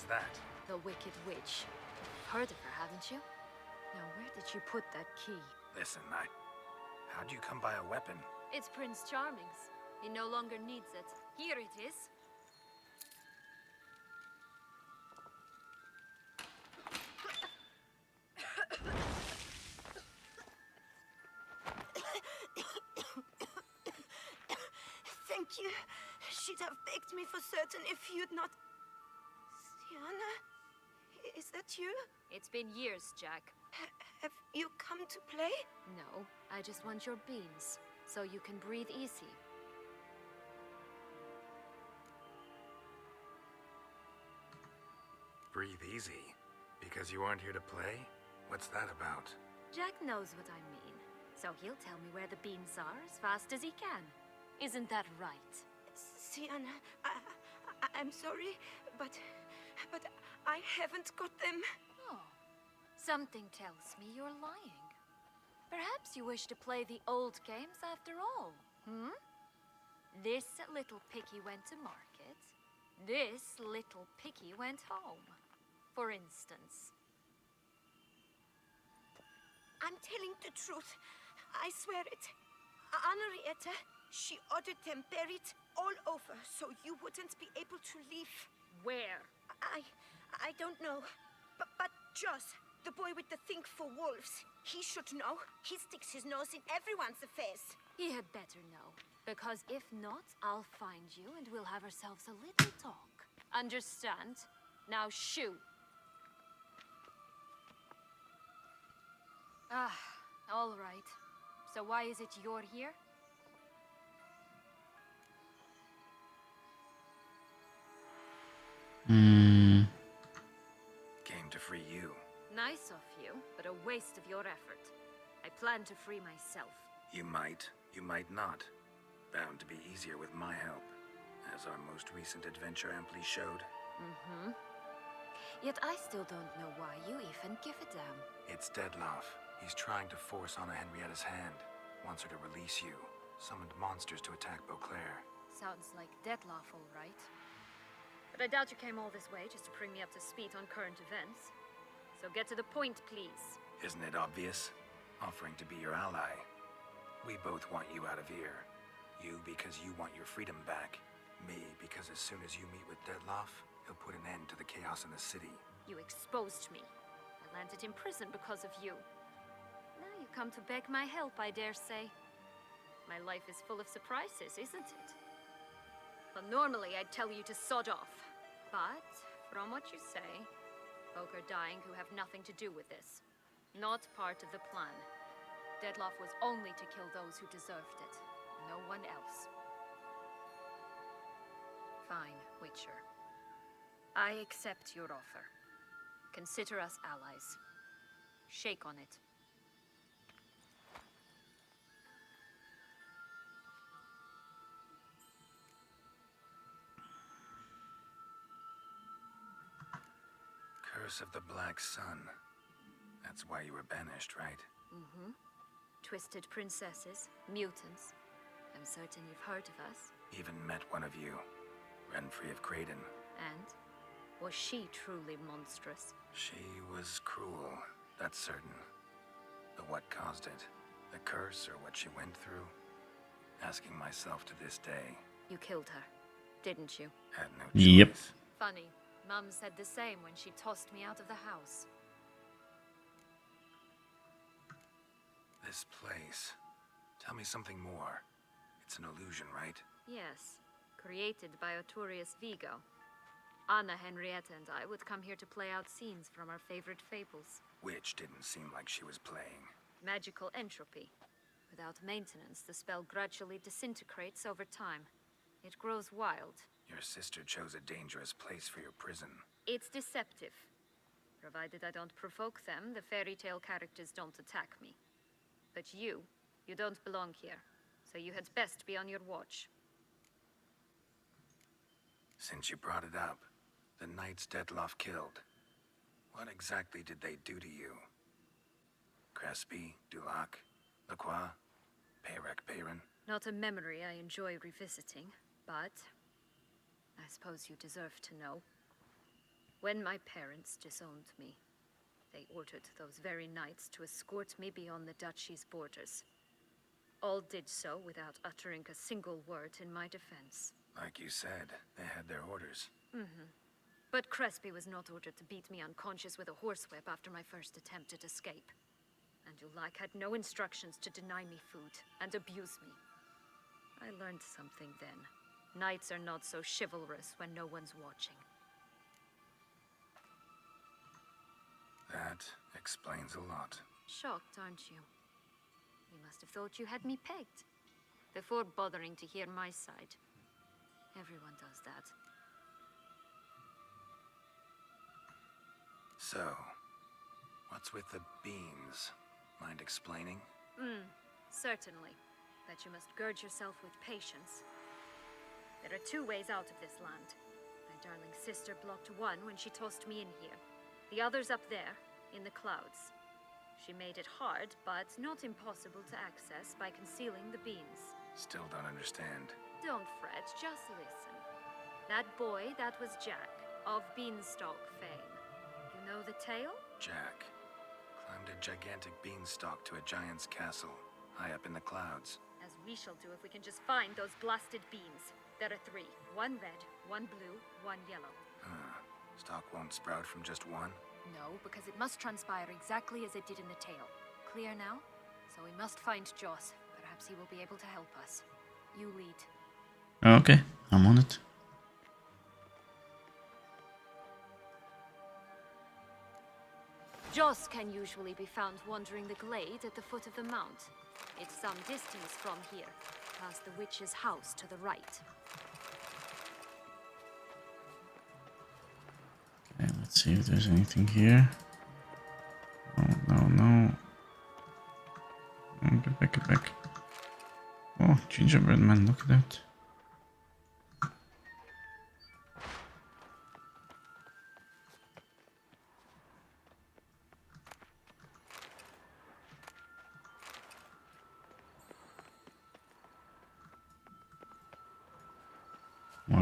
That? The Wicked Witch. Heard of her, haven't you? Now, where did you put that key? Listen, how'd you come by a weapon? It's Prince Charming's. He no longer needs it. Here it is. Thank you. She'd have begged me for certain if you'd not... Sienna? Is that you? It's been years, Jack. Have you come to play? No, I just want your beans, so you can breathe easy. Breathe easy? Because you aren't here to play? What's that about? Jack knows what I mean, so he'll tell me where the beans are as fast as he can. Isn't that right? Sienna, I'm sorry, but I haven't got them. Oh, something tells me you're lying. Perhaps you wish to play the old games after all, hmm? This little piggy went to market. This little piggy went home, for instance. I'm telling the truth. I swear it. Henrietta, she ordered them buried all over so you wouldn't be able to leave. Where? I don't know. But Joss, the boy with the thing for wolves, he should know. He sticks his nose in everyone's affairs. He had better know. Because if not, I'll find you and we'll have ourselves a little talk. Understand? Now shoo. Ah, all right. So why is it you're here? Came to free you. Nice of you, but a waste of your effort. I plan to free myself. You might not. Bound to be easier with my help. as our most recent adventure amply showed. Mm-hmm. Yet I still don't know why you even give a damn. It's Deadloff. He's trying to force Anna Henrietta's hand. Wants her to release you. Summoned monsters to attack Beauclair. Sounds like Deadloff, all right. But I doubt you came all this way just to bring me up to speed on current events. So get to the point, please. Isn't it obvious? Offering to be your ally. We both want you out of here. You because you want your freedom back. Me because as soon as you meet with Deadloff, he'll put an end to the chaos in the city. You exposed me. I landed in prison because of you. Now you come to beg my help, I dare say. My life is full of surprises, isn't it? Well, normally I'd tell you to sod off. But, from what you say, folk are dying who have nothing to do with this. Not part of the plan. Deadloff was only to kill those who deserved it. No one else. Fine, Witcher. I accept your offer. Consider us allies. Shake on it. Curse of the Black Sun. That's why you were banished, right? Mm-hmm. Twisted princesses, mutants. I'm certain you've heard of us. Even met one of you. Renfrey of Craden. And? Was she truly monstrous? She was cruel, that's certain. But what caused it? The curse or what she went through? Asking myself to this day. You killed her, didn't you? Had no choice. Yep. Funny. Mum said the same when she tossed me out of the house. This place. Tell me something more. It's an illusion, right? Yes. Created by Arturius Vigo. Anna Henrietta and I would come here to play out scenes from our favorite fables. Which didn't seem like she was playing. Magical entropy. Without maintenance, the spell gradually disintegrates over time. It grows wild. Your sister chose a dangerous place for your prison. It's deceptive. Provided I don't provoke them, the fairy tale characters don't attack me. But you don't belong here. So you had best be on your watch. Since you brought it up, the knights Dettloff killed. What exactly did they do to you? Crespi, Dulac, Lacroix, Peyrac Peyran? Not a memory I enjoy revisiting, but I suppose you deserve to know. When my parents disowned me, they ordered those very knights to escort me beyond the duchy's borders. All did so without uttering a single word in my defense. Like you said, they had their orders. Mm-hmm. But Crespi was not ordered to beat me unconscious with a horsewhip after my first attempt at escape. And Dulac had no instructions to deny me food and abuse me. I learned something then. Knights are not so chivalrous when no one's watching. That explains a lot. Shocked, aren't you? You must have thought you had me pegged. Before bothering to hear my side. Everyone does that. So, what's with the beans? Mind explaining? Certainly. But you must gird yourself with patience. There are two ways out of this land. My darling sister blocked one when she tossed me in here. The other's up there, in the clouds. She made it hard, but not impossible to access by concealing the beans. Still don't understand. Don't fret, just listen. That boy, that was Jack, of Beanstalk fame. You know the tale? Jack climbed a gigantic beanstalk to a giant's castle, high up in the clouds. As we shall do if we can just find those blasted beans. There are 3. 1 red, 1 blue, 1 yellow. Stalk won't sprout from just one? No, because it must transpire exactly as it did in the tale. Clear now? So we must find Joss. Perhaps he will be able to help us. You lead. Okay, I'm on it. Joss can usually be found wandering the glade at the foot of the mount. It's some distance from here, past the witch's house to the right. Okay, let's see if there's anything here. No. Oh, get back. Oh, gingerbread man, look at that.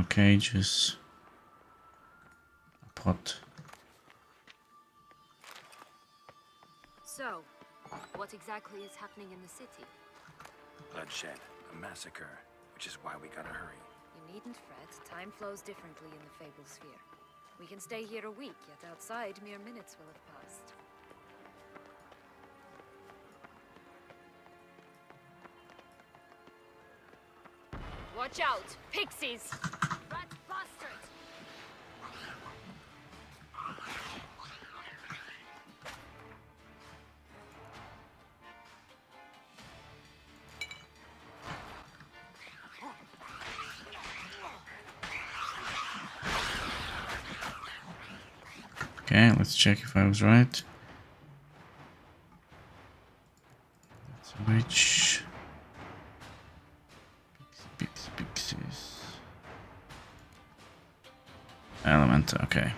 cages. A pot. So, what exactly is happening in the city? Bloodshed, a massacre, which is why we gotta hurry. You needn't fret. Time flows differently in the Fables sphere. We can stay here a week, yet outside mere minutes will have passed. Watch out! Pixies! Rat bastards! Okay, let's check if I was right. That's a witch. Pixies. Element, okay.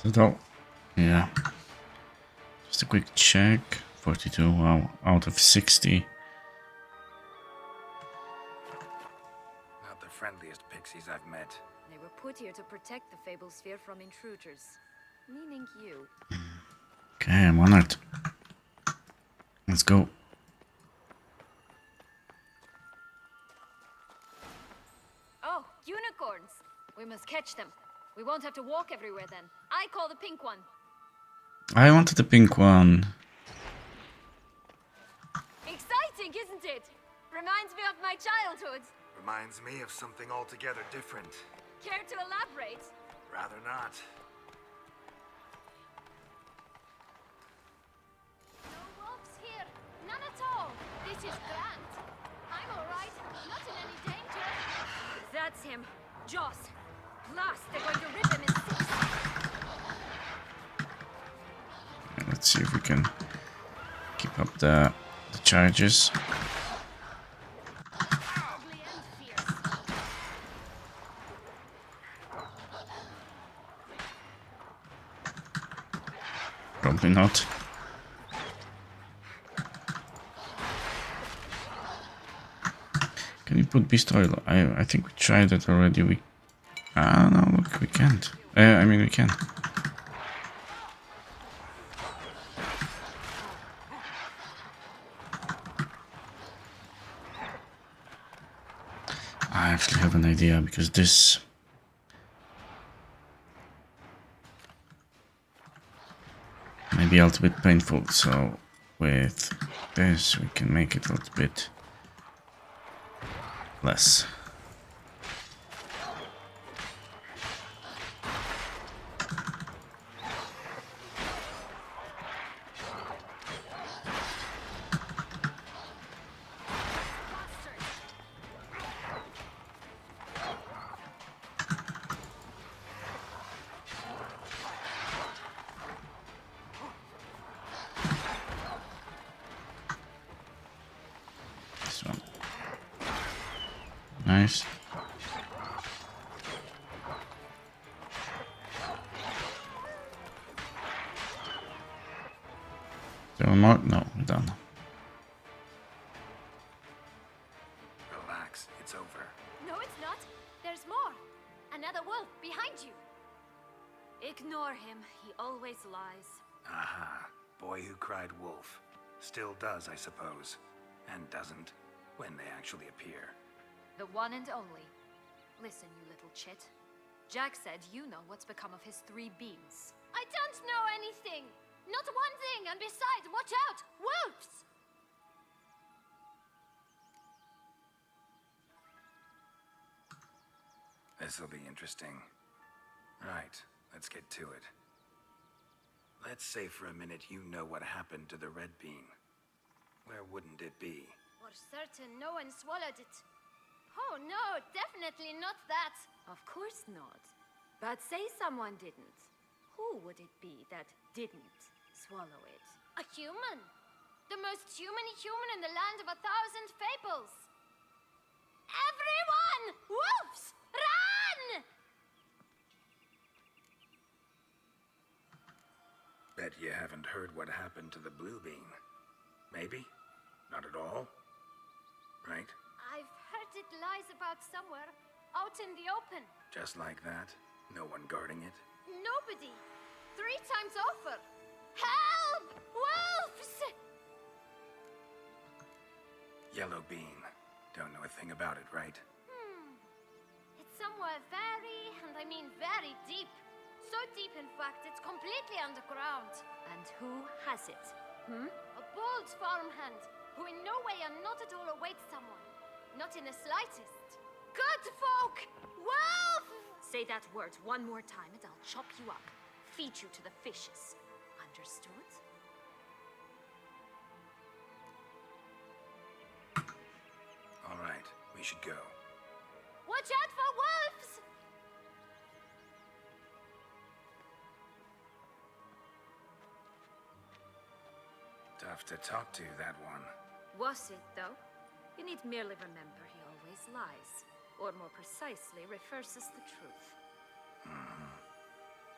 So that, yeah. Just a quick check. 42, wow, out of 60. Not the friendliest pixies I've met. They were put here to protect the Fable sphere from intruders. Meaning you. Okay, I'm honored. Let's go. Oh, unicorns! We must catch them. We won't have to walk everywhere then. I call the pink one. I wanted the pink one. Exciting, isn't it? Reminds me of my childhood. Reminds me of something altogether different. Care to elaborate? Rather not. No wolves here. None at all. This is grand. I'm alright. Not in any danger. That's him. Joss. Blast, they're going to rip him in six. Let's see if we can keep up the charges. Ugly and fierce. Probably not. Can you put beast oil? I think we tried that already. No, look, we can't. I mean, we can. I actually have an idea, because this may be a little bit painful, so with this we can make it a little bit less. This one. Nice. There one more? No, we're done. Relax, it's over. No, it's not. There's more. Another wolf behind you. Ignore him. He always lies. Aha. Boy who cried wolf. Still does, I suppose. And doesn't, when they actually appear. The one and only. Listen, you little chit. Jack said you know what's become of his 3 beans. I don't know anything. Not one thing, and besides, watch out! Wolves! This'll be interesting. Right, let's get to it. Let's say for a minute you know what happened to the red bean. Where wouldn't it be? For certain, no one swallowed it. Oh no, definitely not that. Of course not. But say someone didn't. Who would it be that didn't swallow it? A human. The most humany human in the land of 1,000 fables. Everyone! Wolves! Run! Bet you haven't heard what happened to the blue bean. Maybe? Not at all? Right? I've heard it lies about somewhere, out in the open. Just like that? No one guarding it? Nobody. 3 times over. Help! Wolves! Yellow bean. Don't know a thing about it, right? It's somewhere very, and I mean very deep. So deep, in fact, it's completely underground. And who has it? A bold farmhand, who in no way and not at all awaits someone. Not in the slightest. Good folk! Wolf! Say that word one more time and I'll chop you up. Feed you to the fishes. Understood? All right, we should go. Watch out for wolves! Tough to talk to, that one. Was it, though? You need merely remember he always lies. Or more precisely, reverses the truth.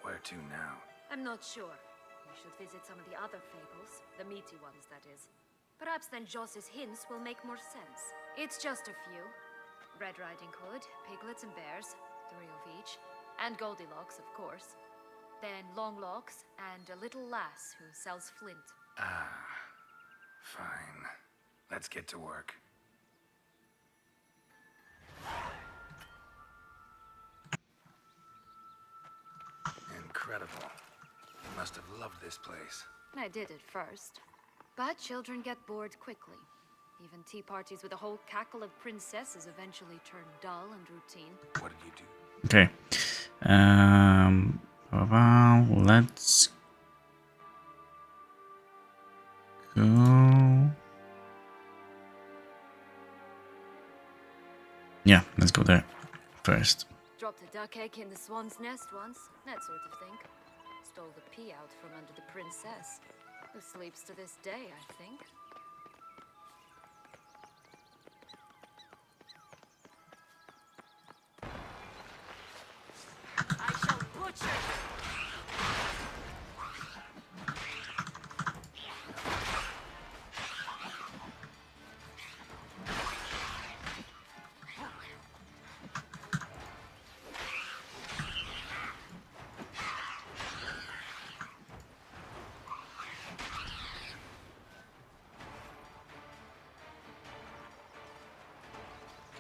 Where to now? I'm not sure. We should visit some of the other fables. The meaty ones, that is. Perhaps then Joss's hints will make more sense. It's just a few. Red Riding Hood, piglets and bears, 3 of each. And Goldilocks, of course. Then Longlocks, and a little lass who sells flint. Fine. Let's get to work. Incredible. You must have loved this place. I did at first. But children get bored quickly. Even tea parties with a whole cackle of princesses eventually turn dull and routine. What did you do? Okay. Let's go. Yeah, let's go there first. Dropped a duck egg in the swan's nest once, that sort of thing. Stole the pea out from under the princess, who sleeps to this day, I think. I shall butcher you!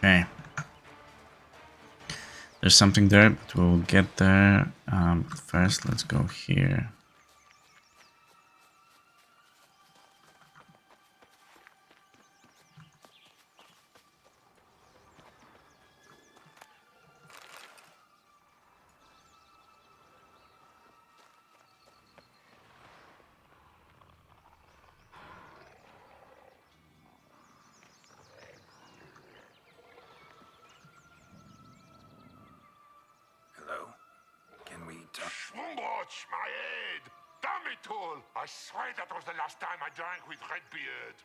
Okay. There's something there, but we'll get there. First, let's go here. Watch my head! Damn it all! I swear that was the last time I drank with Redbeard.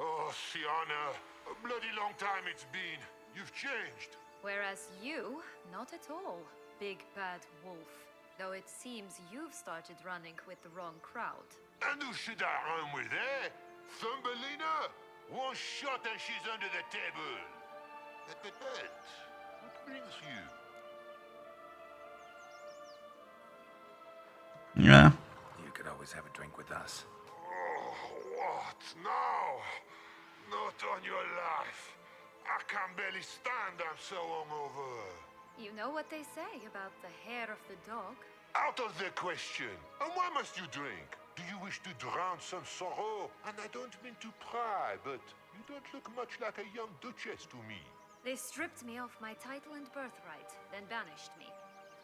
Oh, Sienna, a bloody long time it's been. You've changed. Whereas you, not at all, big bad wolf. Though it seems you've started running with the wrong crowd. And who should I run with, eh? Thumbelina? One shot and she's under the table. But, what brings you? Yeah. You could always have a drink with us. Oh, what now? Not on your life. I can barely stand, I'm so hungover. You know what they say about the hair of the dog? Out of the question. And why must you drink? Do you wish to drown some sorrow? And I don't mean to pry, but you don't look much like a young duchess to me. They stripped me of my title and birthright, then banished me.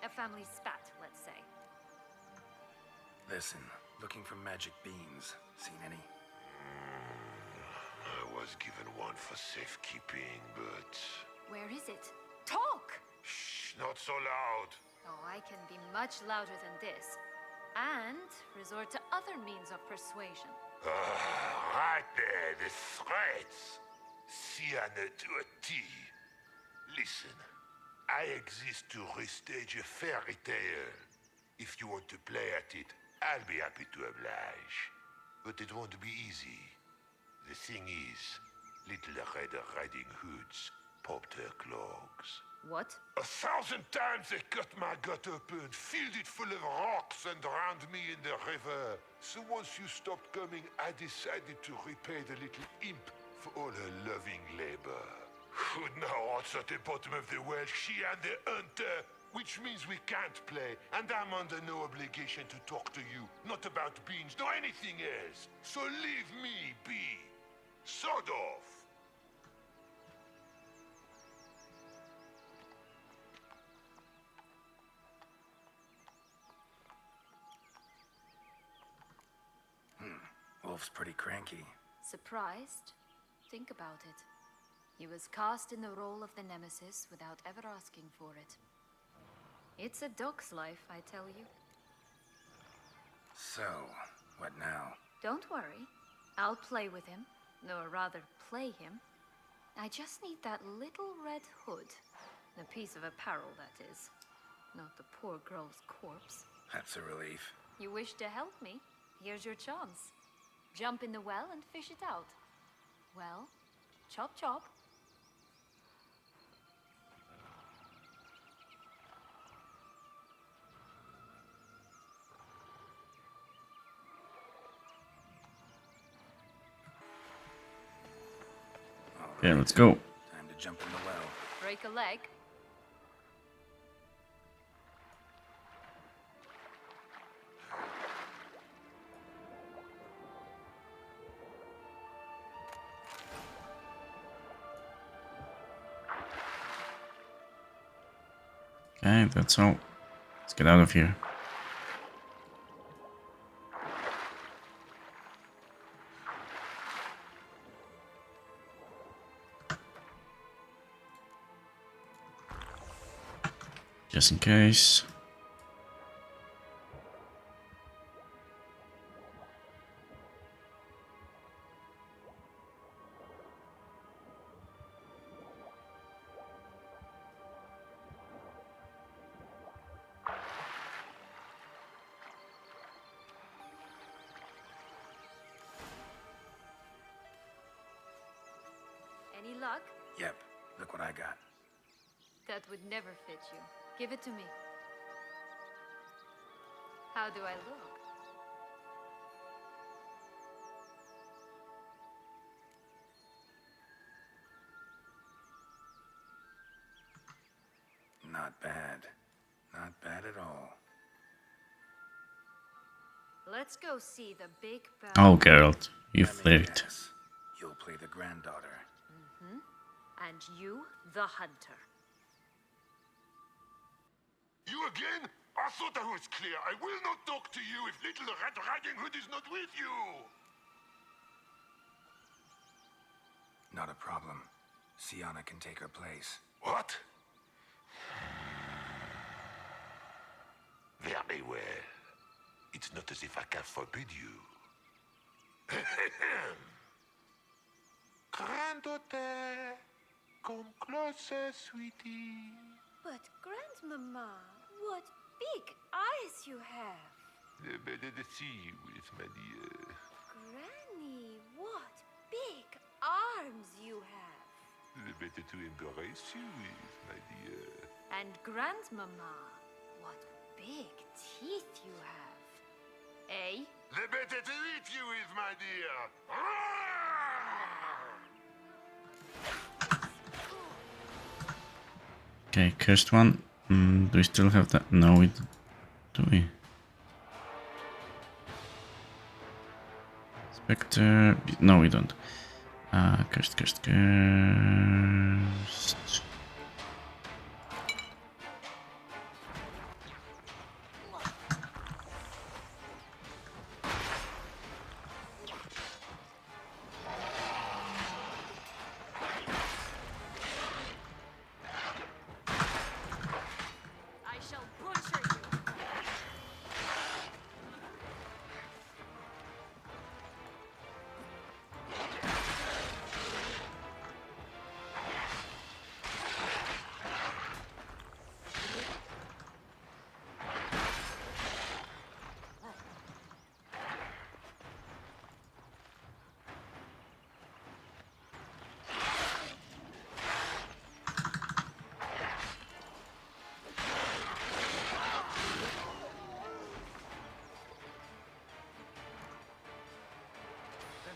A family spat, let's say. Listen, looking for magic beans. Seen any? I was given one for safekeeping, but... Where is it? Talk! Shh, not so loud. Oh, I can be much louder than this. And resort to other means of persuasion. Right there, the threats. Sienna to a T. Listen, I exist to restage a fairy tale. If you want to play at it, I'll be happy to oblige. But it won't be easy. The thing is, Little Red Riding Hoods popped her clogs. What? 1,000 times they cut my gut open, filled it full of rocks, and drowned me in the river. So once you stopped coming, I decided to repay the little imp for all her loving labor. Who now rots at the bottom of the well, she and the hunter, which means we can't play, and I'm under no obligation to talk to you, not about beans, nor anything else. So leave me be. Sod off. Wolf's pretty cranky. Surprised? Think about it. He was cast in the role of the Nemesis without ever asking for it. It's a dog's life, I tell you. So, what now? Don't worry. I'll play with him. Or rather, play him. I just need that little red hood. A piece of apparel, that is. Not the poor girl's corpse. That's a relief. You wish to help me? Here's your chance. Jump in the well and fish it out. Well, chop chop. Yeah, let's go. Time to jump in the well. Break a leg. Okay, that's all. Let's get out of here. Just in case. Any luck? Yep, look what I got. That would never fit you. Give it to me. How do I look? Not bad. Not bad at all. Let's go see the big bad... Oh, Geralt, you Let me flirt. guess. You'll play the granddaughter. And you, the hunter. You again? I thought I was clear. I will not talk to you if Little Red Riding Hood is not with you. Not a problem. Sienna can take her place. What? Very well. It's not as if I can forbid you. Granddaughter, come closer, sweetie. But, Grandmama, what big eyes you have. The better to see you with, my dear. Granny, what big arms you have. The better to embrace you with, my dear. And Grandmama, what big teeth you have. Eh? The better to eat you with, my dear. Okay, cursed one. Do we still have that? No, we do we? Spectre. No, we don't. Cursed. I shall butcher you.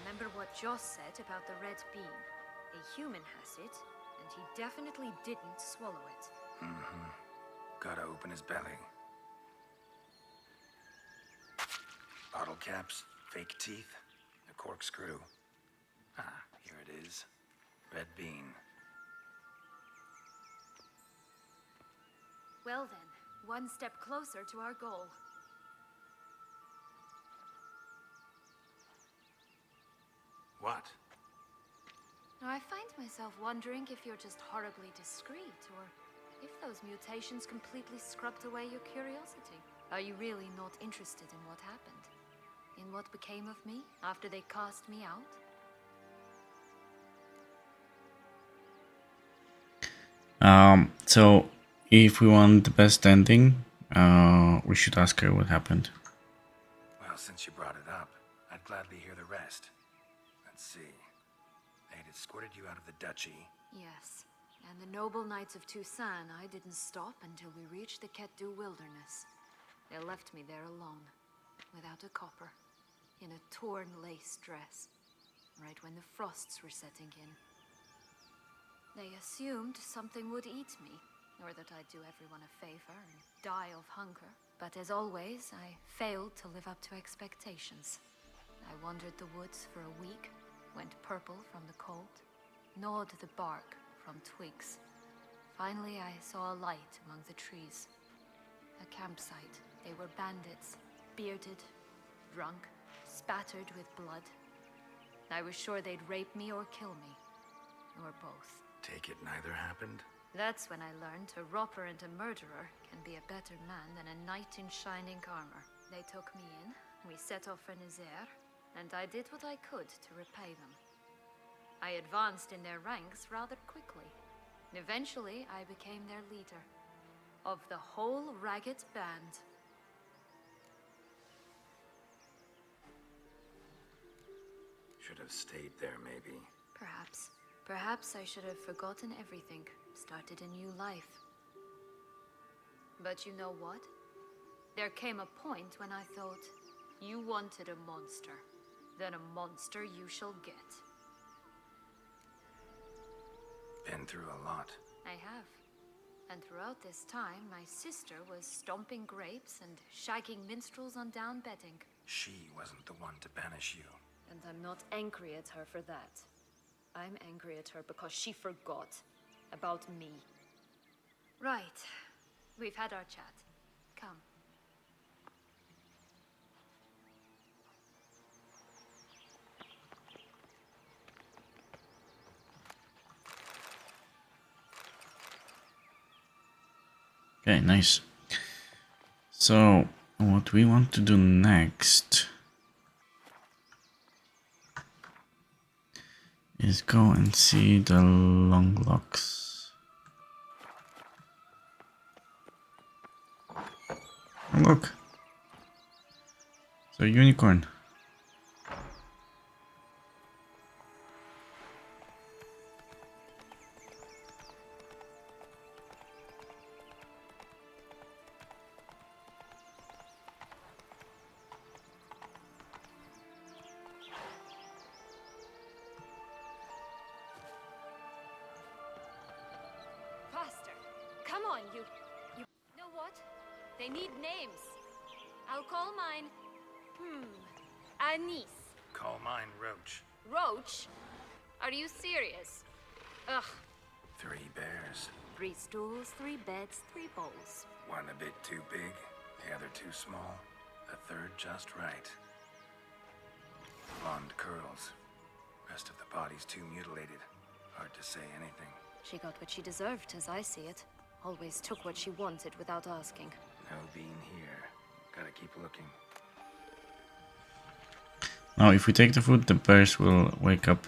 Remember what Joss said about the red beam? A human has it, and he definitely didn't swallow it. Mm-hmm. Gotta open his belly. Bottle caps, fake teeth, a corkscrew. Ah, here it is. Red bean. Well then, one step closer to our goal. What? Now, I find myself wondering if you're just horribly discreet, or if those mutations completely scrubbed away your curiosity. Are you really not interested in what happened? In what became of me after they cast me out? So if we want the best ending, we should ask her what happened. Well, since you brought it up, I'd gladly hear the rest. Let's see. They'd escorted you out of the duchy. Yes. And the noble knights of Toussaint, I didn't stop until we reached the Ketdu wilderness. They left me there alone, without a copper, in a torn lace dress, right when the frosts were setting in. They assumed something would eat me, or that I'd do everyone a favor and die of hunger. But as always, I failed to live up to expectations. I wandered the woods for a week, went purple from the cold, gnawed the bark from twigs. Finally, I saw a light among the trees. A campsite. They were bandits, bearded, drunk, spattered with blood. I was sure they'd rape me or kill me, or both. Take it neither happened? That's when I learned a robber and a murderer can be a better man than a knight in shining armor. They took me in, we set off for Nazaire, and I did what I could to repay them. I advanced in their ranks rather quickly. Eventually, I became their leader. Of the whole ragged band. Should have stayed there, maybe. Perhaps. Perhaps I should have forgotten everything, started a new life. But you know what? There came a point when I thought, you wanted a monster. Then a monster you shall get. Been through a lot. I have. And throughout this time, my sister was stomping grapes and shagging minstrels on down bedding. She wasn't the one to banish you. And I'm not angry at her for that. I'm angry at her because she forgot about me. Right. We've had our chat. Come. Okay, nice. So, what we want to do next is go and see the long locks. Oh, look. So, unicorn. on, you know what? They need names. I'll call mine, Anise. Call mine Roach. Roach? Are you serious? Ugh. 3 bears. 3 stools, 3 beds, 3 bowls. One a bit too big, the other too small, the third just right. Blonde curls. Rest of the body's too mutilated. Hard to say anything. She got what she deserved, as I see it. Always took what she wanted without asking. No bean here. Gotta keep looking. Now, if we take the food, the bears will wake up.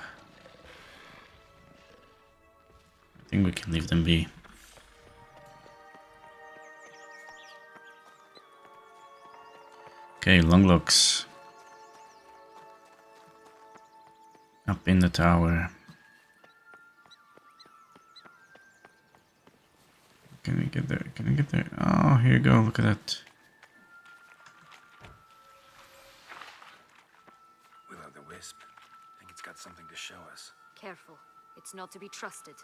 I think we can leave them be. Okay, long locks. Up in the tower. Can we get there? Can we get there? Oh, here you go. Look at that. Will-o'-the-wisp. Think it's got something to show us. Careful. It's not to be trusted.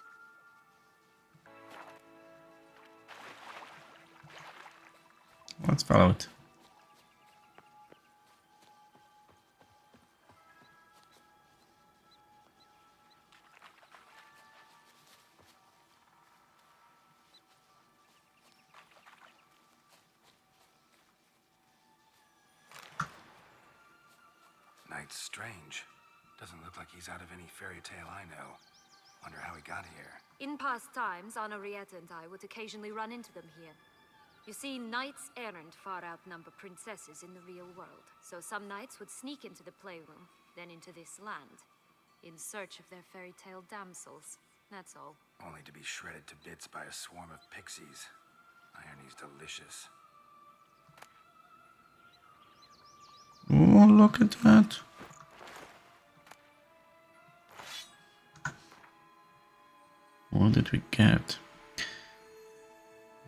Let's follow it. Knight's strange. Doesn't look like he's out of any fairy tale I know. Wonder how he got here. In past times, Henrietta and I would occasionally run into them here. You see, knights errant far outnumber princesses in the real world. So some knights would sneak into the playroom, then into this land, in search of their fairy tale damsels. That's all. Only to be shredded to bits by a swarm of pixies. Irony's delicious. Oh, look at that. What did we get?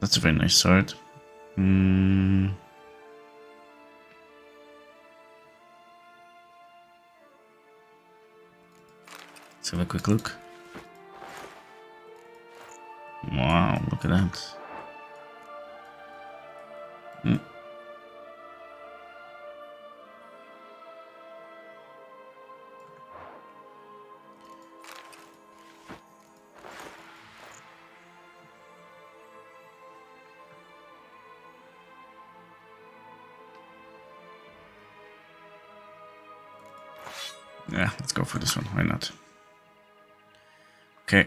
That's a very nice sword. Let's have a quick look. Wow, look at that. Yeah, let's go for this one. Why not? Okay.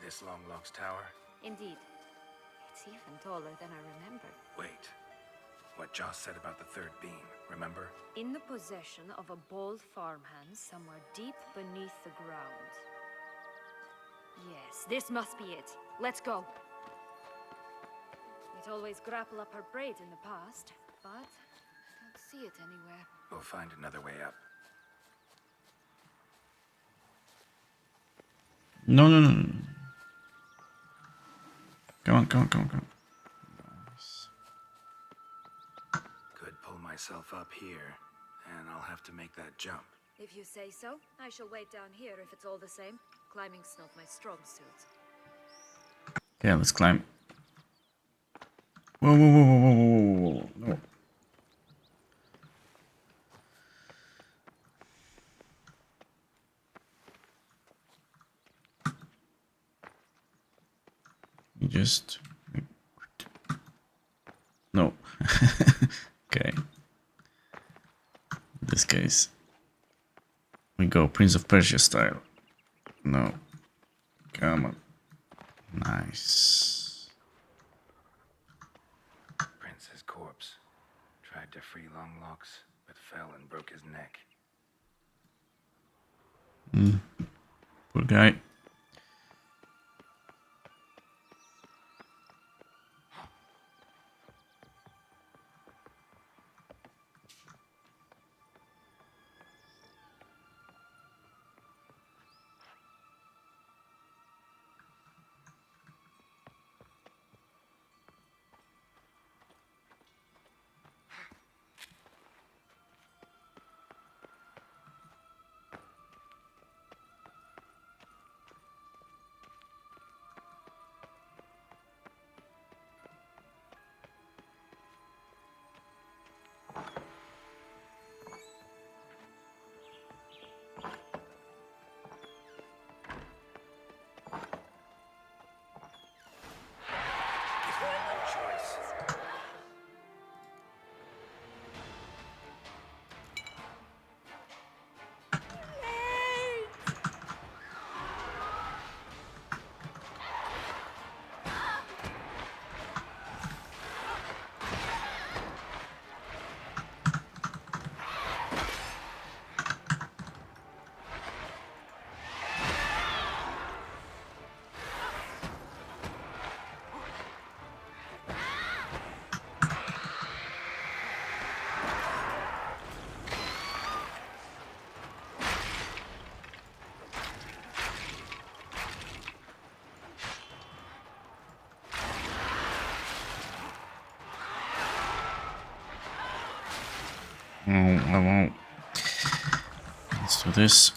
This Longlock's tower? Indeed. It's even taller than I remember. Wait. What Joss said about the third beam, remember? In the possession of a bold farmhand somewhere deep beneath the ground. Yes, this must be it. Let's go. We'd always grapple up her braids in the past, but I don't see it anywhere. We'll find another way up. No, no, no, no. Come on, come on, come on, come on. Nice. Could pull myself up here, and I'll have to make that jump. If you say so, I shall wait down here if it's all the same. Climbing's not my strong suit. Yeah, let's climb. Whoa, whoa, whoa, whoa, whoa, whoa, whoa, whoa. No. You just... No. Okay. In this case, we go Prince of Persia style. No. Come on. Nice. Prince's corpse. Tried to free Longlocks, but fell and broke his neck. Poor guy. Oh, I won't. Let's do this.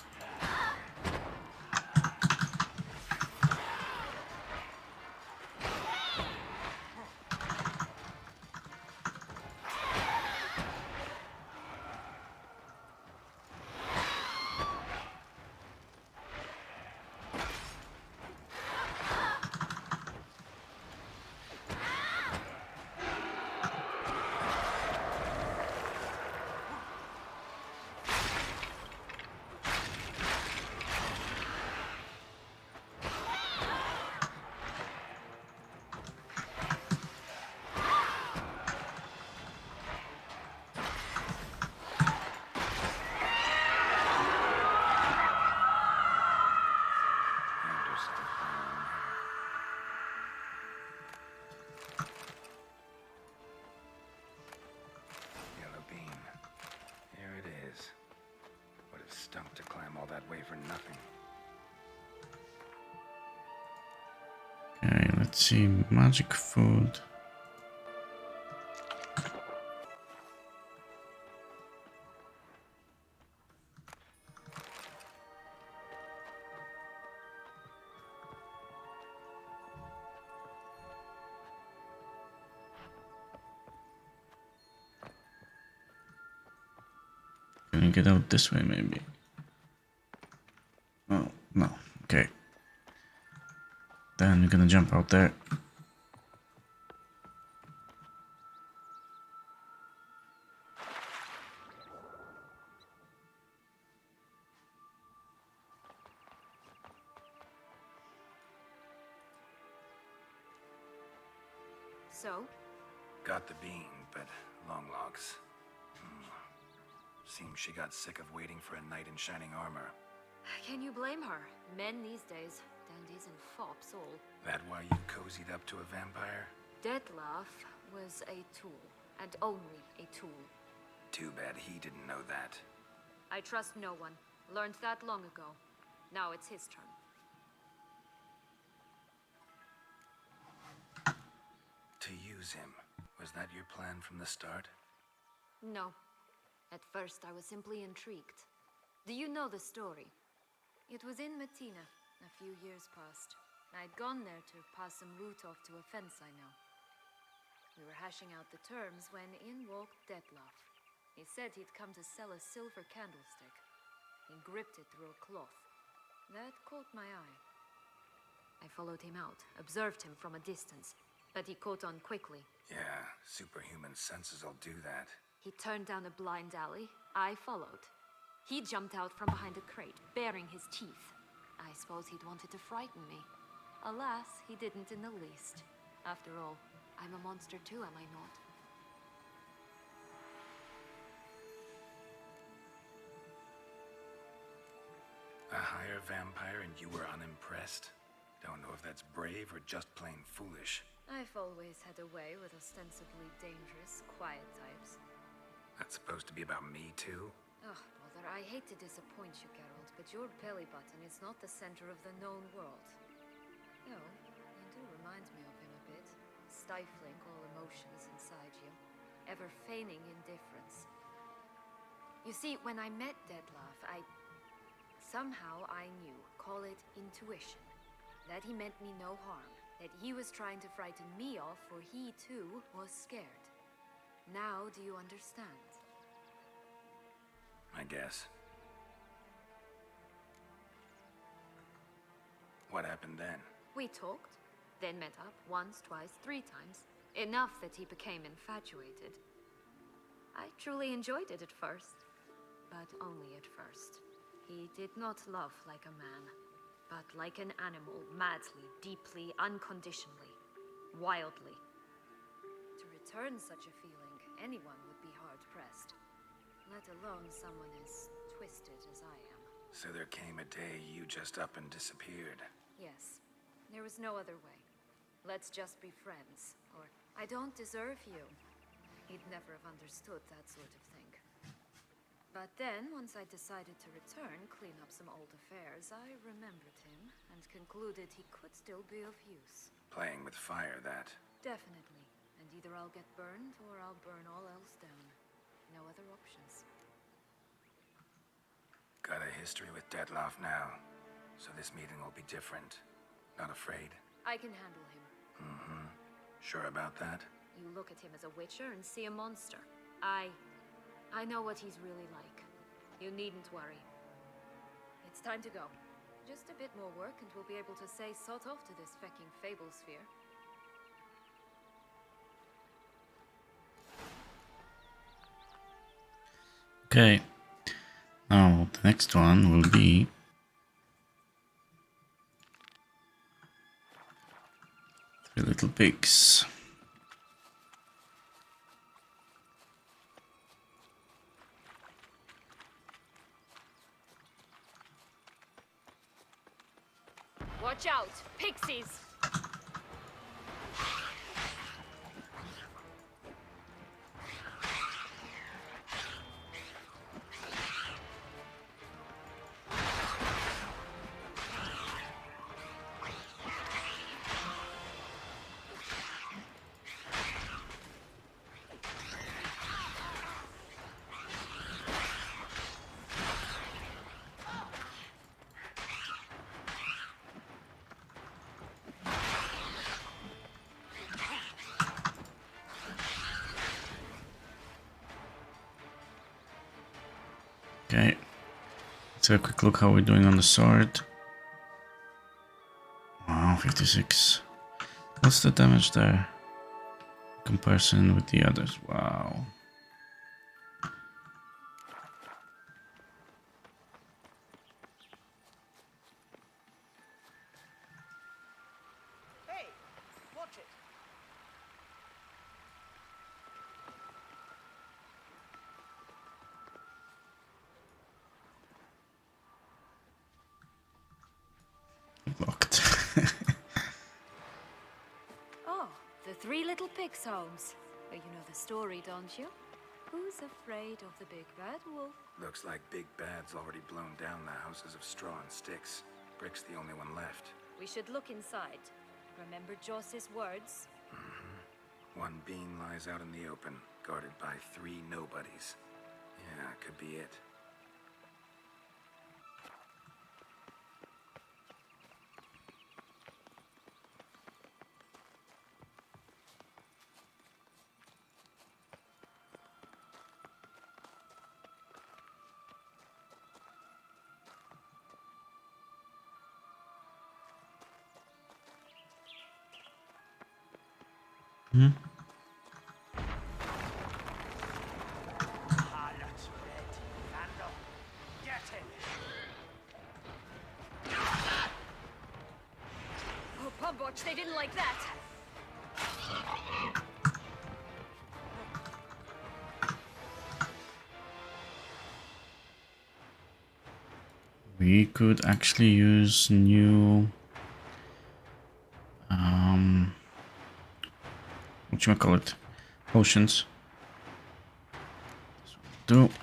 Yellow bean. Here it is. Would have stunk to climb all that way for nothing. Okay, let's see. Magic food. Can you get out this way, maybe? Oh, no. Okay. Then we're gonna jump out there. So? Got the bean, but long logs. Seems she got sick of waiting for a knight in shining armor. Can you blame her? Men these days, dandies and fops all. That why you cozied up to a vampire? Detlef was a tool, and only a tool. Too bad he didn't know that. I trust no one. Learned that long ago. Now it's his turn. To use him. Was that your plan from the start? No. At first I was simply intrigued. Do you know the story? It was in Metina, a few years past. I'd gone there to pass some loot off to a fence I know. We were hashing out the terms when in walked Detlef. He said he'd come to sell a silver candlestick. He gripped it through a cloth. That caught my eye. I followed him out, observed him from a distance, but he caught on quickly. Yeah, superhuman senses will do that. He turned down a blind alley. I followed. He jumped out from behind a crate, baring his teeth. I suppose he'd wanted to frighten me. Alas, he didn't in the least. After all, I'm a monster too, am I not? A higher vampire and you were unimpressed? Don't know if that's brave or just plain foolish. I've always had a way with ostensibly dangerous, quiet types. That's supposed to be about me too? Ugh, brother, I hate to disappoint you, Geralt, but your belly button is not the center of the known world. No, you do remind me of him a bit. Stifling all emotions inside you. Ever feigning indifference. You see, when I met Detlef, somehow I knew, call it intuition, that he meant me no harm. That he was trying to frighten me off, for he too was scared. Now do you understand? I guess. What happened then? We talked, then met up once, twice, 3 times. Enough that he became infatuated. I truly enjoyed it at first, but only at first. He did not love like a man, but like an animal, madly, deeply, unconditionally, wildly. To return such a feeling, anyone would be hard-pressed, let alone someone as twisted as I am. So there came a day you just up and disappeared. Yes, there was no other way. Let's just be friends, or I don't deserve you. He'd never have understood that sort of thing. But then, once I decided to return, clean up some old affairs, I remembered him and concluded he could still be of use. Playing with fire, that. Definitely. And either I'll get burned or I'll burn all else down. No other options. Got a history with Dettlaff now, so this meeting will be different. Not afraid? I can handle him. Mm-hmm. Sure about that? You look at him as a witcher and see a monster. I know what he's really like. You needn't worry. It's time to go. Just a bit more work and we'll be able to say sort off to this fecking Fables sphere. Okay. Now the next one will be Three Little Pigs. Watch out! Pixies! Okay. Let's have a quick look how we're doing on the sword. Wow, 56. What's the damage there? Comparison with the others. Wow. Hey, watch it. Locked. Oh, the Three Little Pigs homes. Oh, you know the story, don't you? Who's afraid of the big bad wolf? Looks like Big Bad's already blown down the houses of straw and sticks. Brick's the only one left. We should look inside. Remember Joss's words? One bean lies out in the open, guarded by 3 nobodies. Yeah, could be it. Hmm? Harlot's red. Vandal. Get him. Oh, Pumbotch, they didn't like that! We could actually use new whatchamacallit, potions. This will do.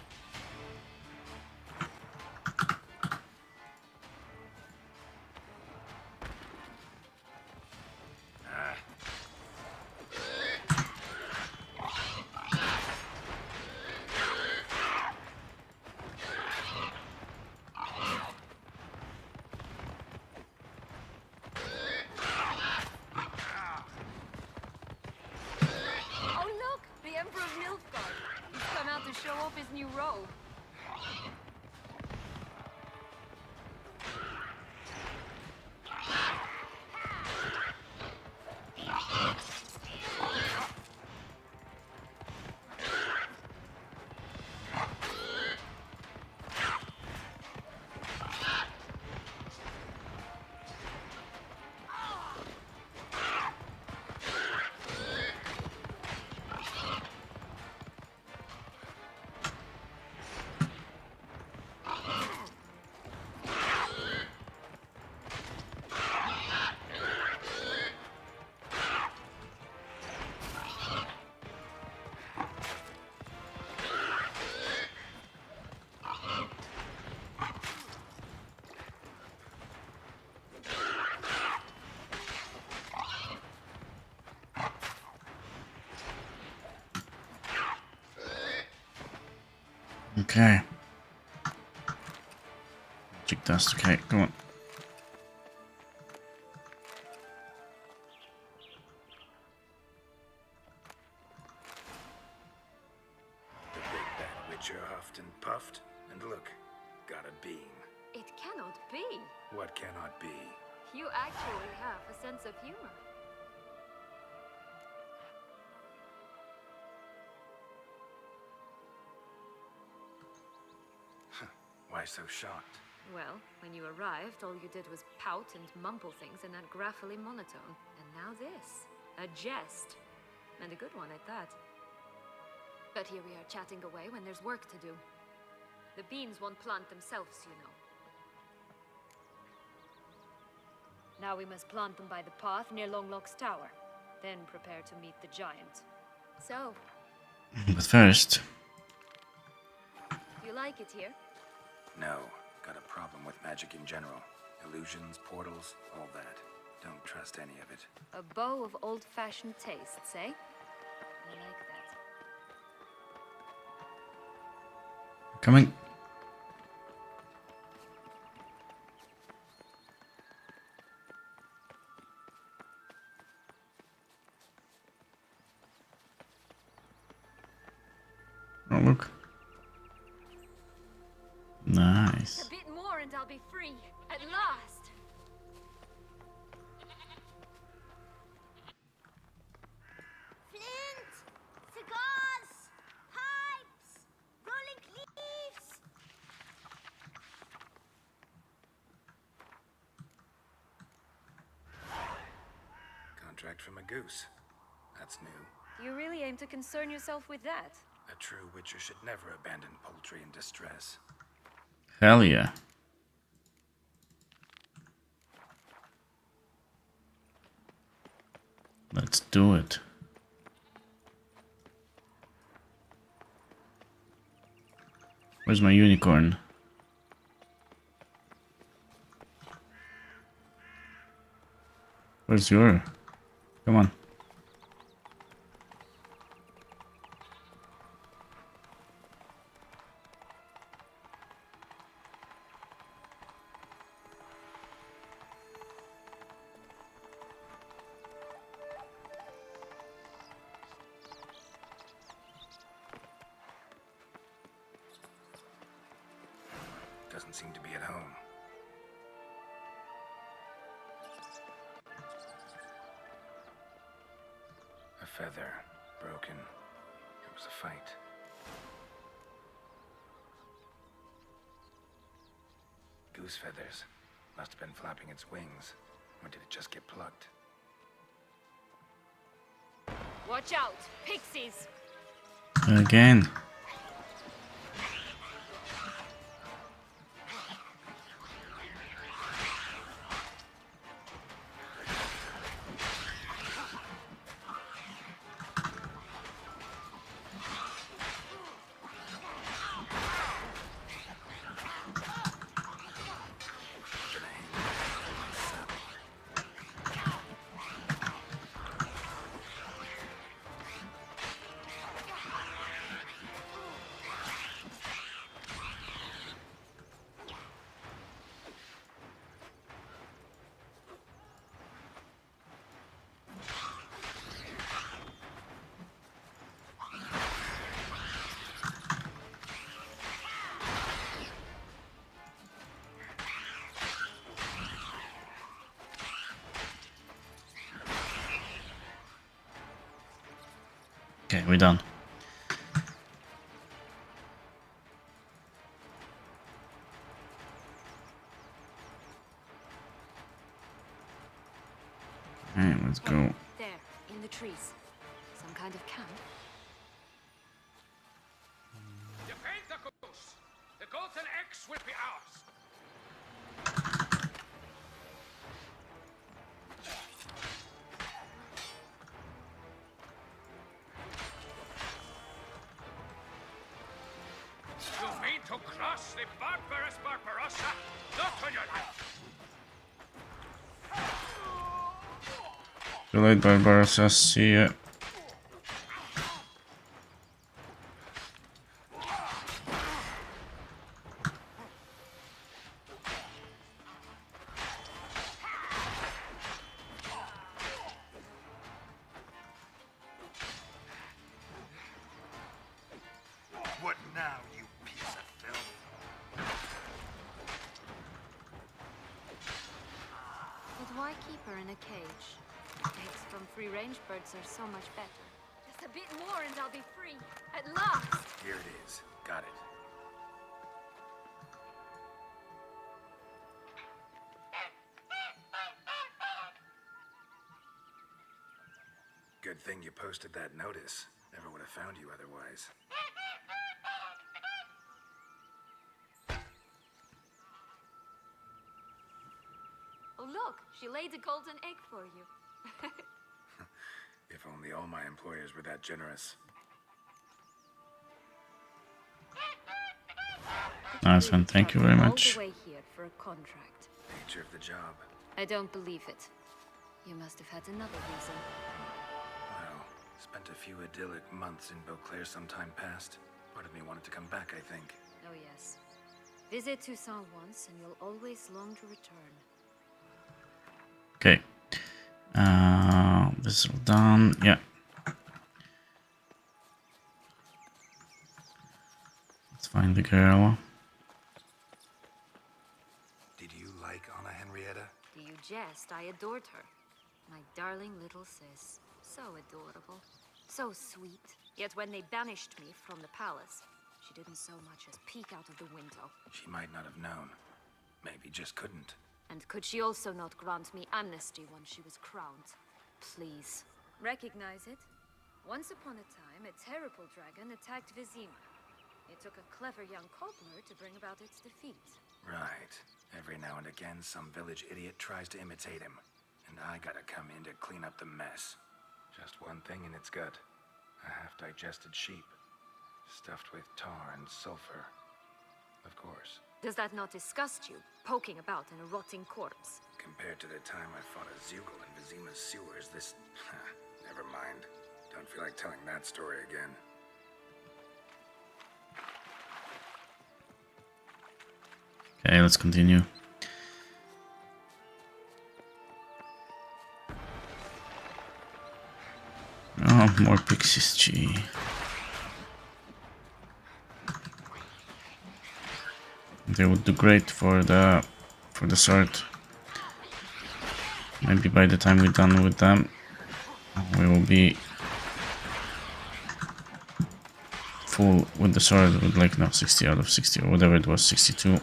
Oh, look! The Emperor of Nilfgaard! He's come out to show off his new robe. Okay. Magic dust. Okay, come on. The big bad witcher huffed and puffed, and look, got a beam. It cannot be. What cannot be? You actually have a sense of humor. Why so shocked? Well, when you arrived, all you did was pout and mumble things in that graphily monotone. And now this. A jest. And a good one at that. But here we are chatting away when there's work to do. The beans won't plant themselves, you know. Now we must plant them by the path near Longlock's tower. Then prepare to meet the giant. So, But first, you like it here? No. Got a problem with magic in general. Illusions, portals, all that. Don't trust any of it. A bow of old-fashioned tastes, eh? I like that. coming. Oh, look. Nice. A bit more and I'll be free. At last! Flint! Cigars! Pipes! Rolling leaves! Contract from a goose. That's new. You really aim to concern yourself with that? A true witcher should never abandon poultry in distress. Hell yeah. Let's do it. Where's my unicorn? Where's your? Come on. Doesn't seem to be at home. A feather. Broken. It was a fight. Goose feathers. Must have been flapping its wings. Or did it just get plucked? Watch out! Pixies! Again. Okay, we're done. Alright, let's go. There, in the trees. Some kind of camp. Defend the goose! The golden X will be ours! You mean to cross the barbarous Barbarossa? Not on your life! Too late, Barbarossa. See ya. keep her in a cage. Eggs from free-range birds are so much better. Just a bit more and I'll be free. At last! Here it is. Got it. Good thing you posted that notice. Never would have found you otherwise. Oh look, she laid a golden egg for you. If only all my employers were that generous. Nice one, thank you very much. All the way here for a contract. Nature of the job. I don't believe it. You must have had another reason. Well, spent a few idyllic months in Beauclair some time past. Part of me wanted to come back, I think. Oh yes. Visit Toussaint once and you'll always long to return. Okay. This is all done. Yeah. Let's find the girl. Did you like Anna Henrietta? Do you jest? I adored her. My darling little sis. So adorable. So sweet. Yet when they banished me from the palace, she didn't so much as peek out of the window. She might not have known. Maybe just couldn't. And could she also not grant me amnesty once she was crowned? Please. Recognize it? Once upon a time, a terrible dragon attacked Vizima. It took a clever young cobbler to bring about its defeat. Right. Every now and again, some village idiot tries to imitate him. And I gotta come in to clean up the mess. Just one thing in its gut. A half-digested sheep. Stuffed with tar and sulfur. Of course. Does that not disgust you, poking about in a rotting corpse? Compared to the time I fought a Zeugl in Vizima's sewers, this... never mind. Don't feel like telling that story again. Okay, let's continue. Oh, more pixies, gee. They would do great for the sword. Maybe by the time we're done with them, we will be full with the sword with like no 60 out of 60 or whatever it was, 62.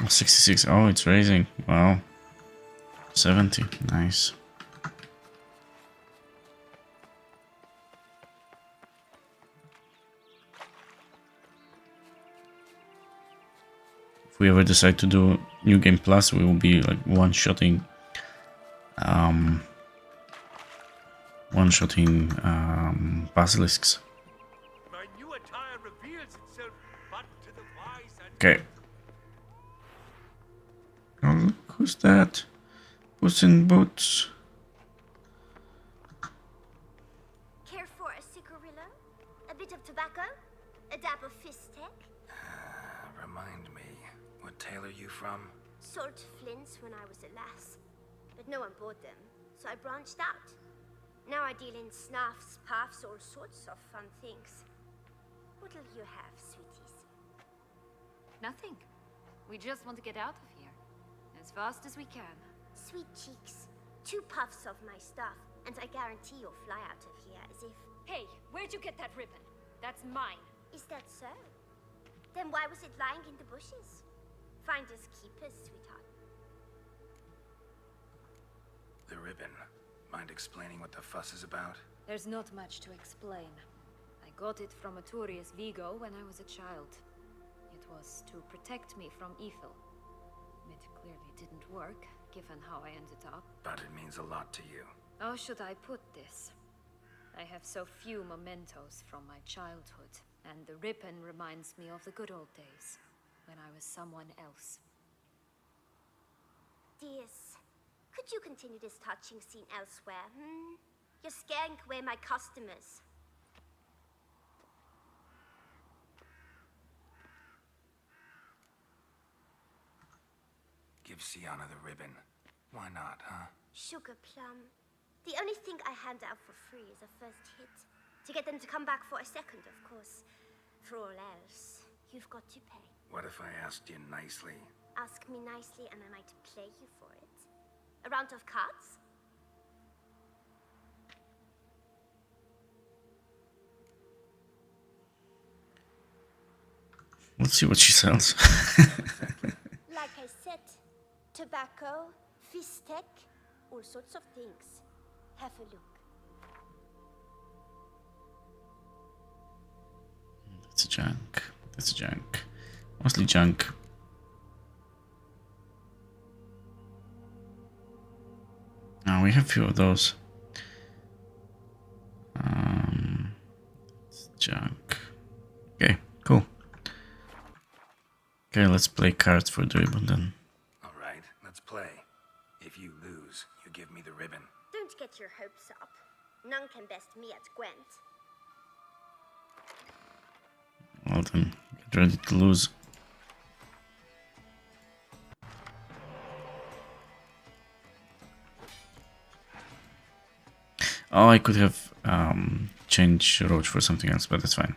Oh, 66. Oh, it's raising. Wow. 70. Nice. If we ever decide to do New Game Plus, we will be like one-shotting basilisks. My new attire reveals itself but to the wise and Okay. Oh, look, who's that? Puss in Boots. Care for a cigarillo? A bit of tobacco? A dab of fistek? Remind me, what tale are you from? Sold flints when I was a lass. But no one bought them, so I branched out. Now I deal in snuffs, puffs, all sorts of fun things. What'll you have, sweeties? Nothing. We just want to get out of here. As fast as we can. Sweet cheeks. 2 puffs of my stuff, and I guarantee you'll fly out of here as if... Hey, where'd you get that ribbon? That's mine. Is that so? Then why was it lying in the bushes? Finders keepers, sweetheart. The ribbon. Mind explaining what the fuss is about? There's not much to explain. I got it from Aturius Vigo when I was a child. It was to protect me from evil. It clearly didn't work, given how I ended up. But it means a lot to you. How should I put this? I have so few mementos from my childhood, and the ribbon reminds me of the good old days, when I was someone else. Dears, could you continue this touching scene elsewhere, You're scaring away my customers. give Sienna the ribbon. Why not, huh? Sugar plum. The only thing I hand out for free is a first hit. To get them to come back for a second, of course. For all else, you've got to pay. What if I asked you nicely? Ask me nicely and I might play you for it. A round of cards? Let's see what she sells. Like I said, tobacco, fistek, all sorts of things. Have a look. That's junk. That's junk. Mostly junk. Now we have a few of those. It's junk. Okay, cool. Okay, let's play cards for the ribbon then. Alright, let's play. If you lose, you give me the ribbon. Don't get your hopes up. None can best me at Gwent. Well then, get ready to lose. Oh, I could have changed Roach for something else, but that's fine.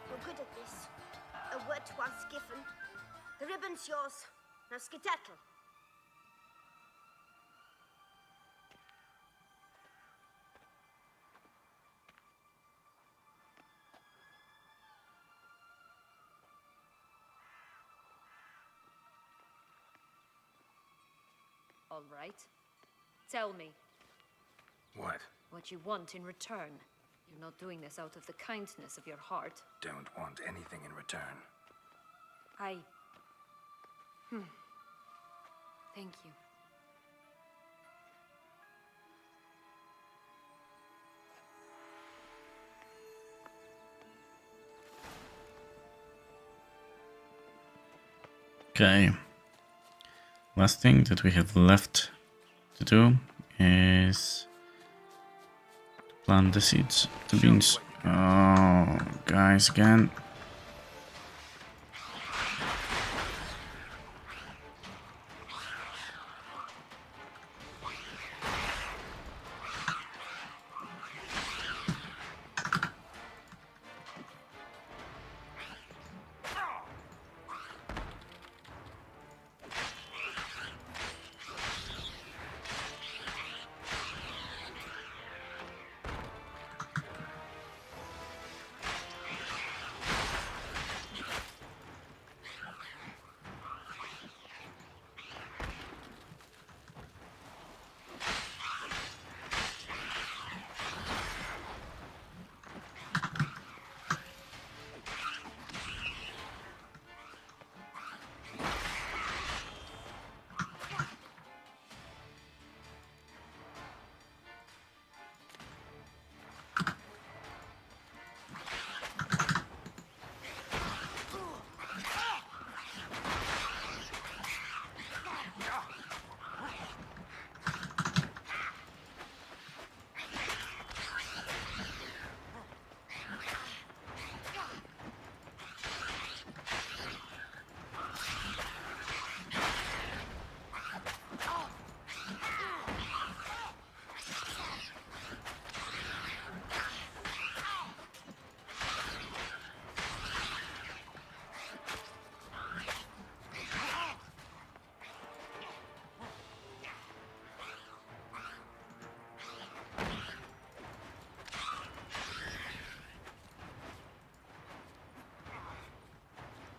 You're good at this. A word once given. The ribbon's yours. Now skedaddle. All right. Tell me, What? What you want in return. You're not doing this out of the kindness of your heart. Don't want anything in return. Thank you. Okay. Last thing that we have left to do is plant the seeds, the beans. Oh, guys, again.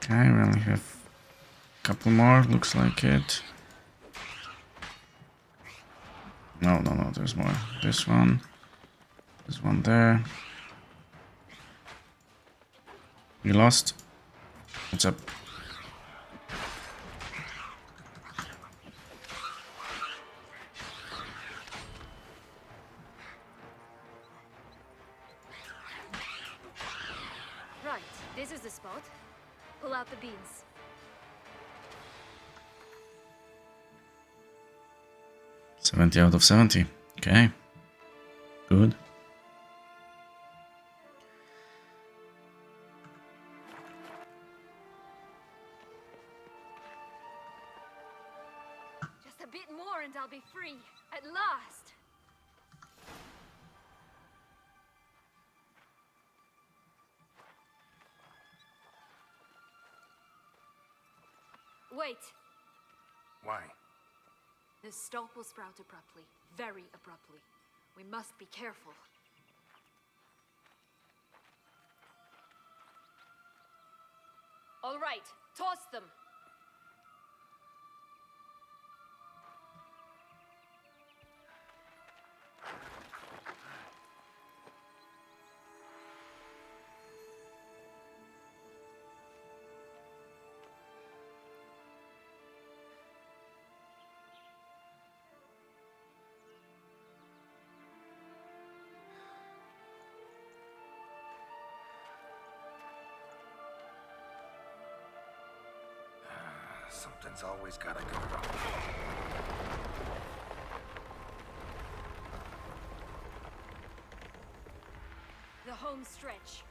Okay, we only have a couple more, looks like it. No, there's more. This one. There's one there. You lost? What's up? Right, this is the spot. Pull out the beans. $70 out of 70. Okay. Good. Just a bit more and I'll be free. At last! Wait. Why? The stalk will sprout abruptly. Very abruptly. We must be careful. All right, toss them. Something's always gotta go wrong. The home stretch.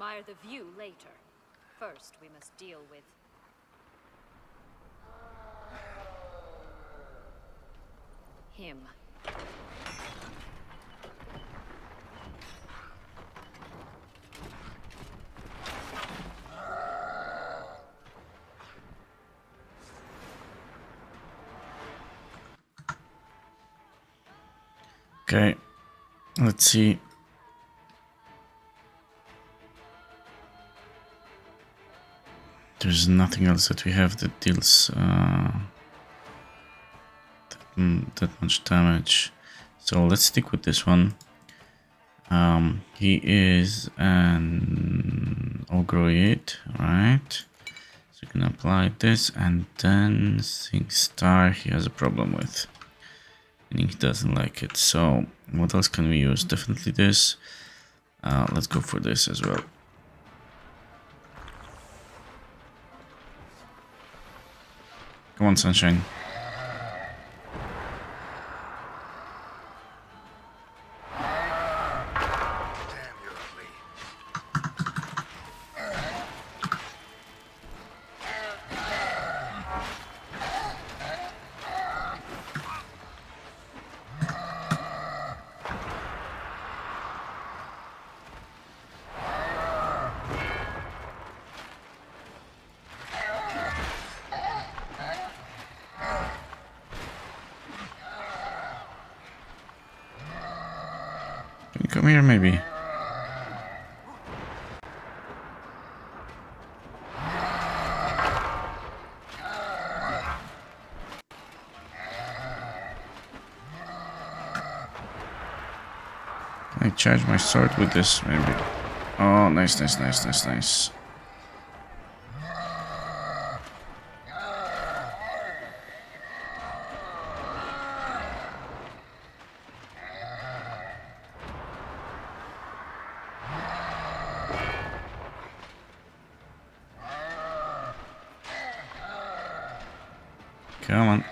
admire the view later. First, we must deal with... him. Okay, let's see. There's nothing else that we have that deals that much damage. So let's stick with this one. He is an Ogroid, right? So you can apply this, and then Think Star he has a problem with. Meaning he doesn't like it. So what else can we use? Definitely this. Let's go for this as well. Come on, sunshine. Come here, maybe. Can I charge my sword with this, maybe? Oh, nice, nice, nice, nice, nice. Come on. I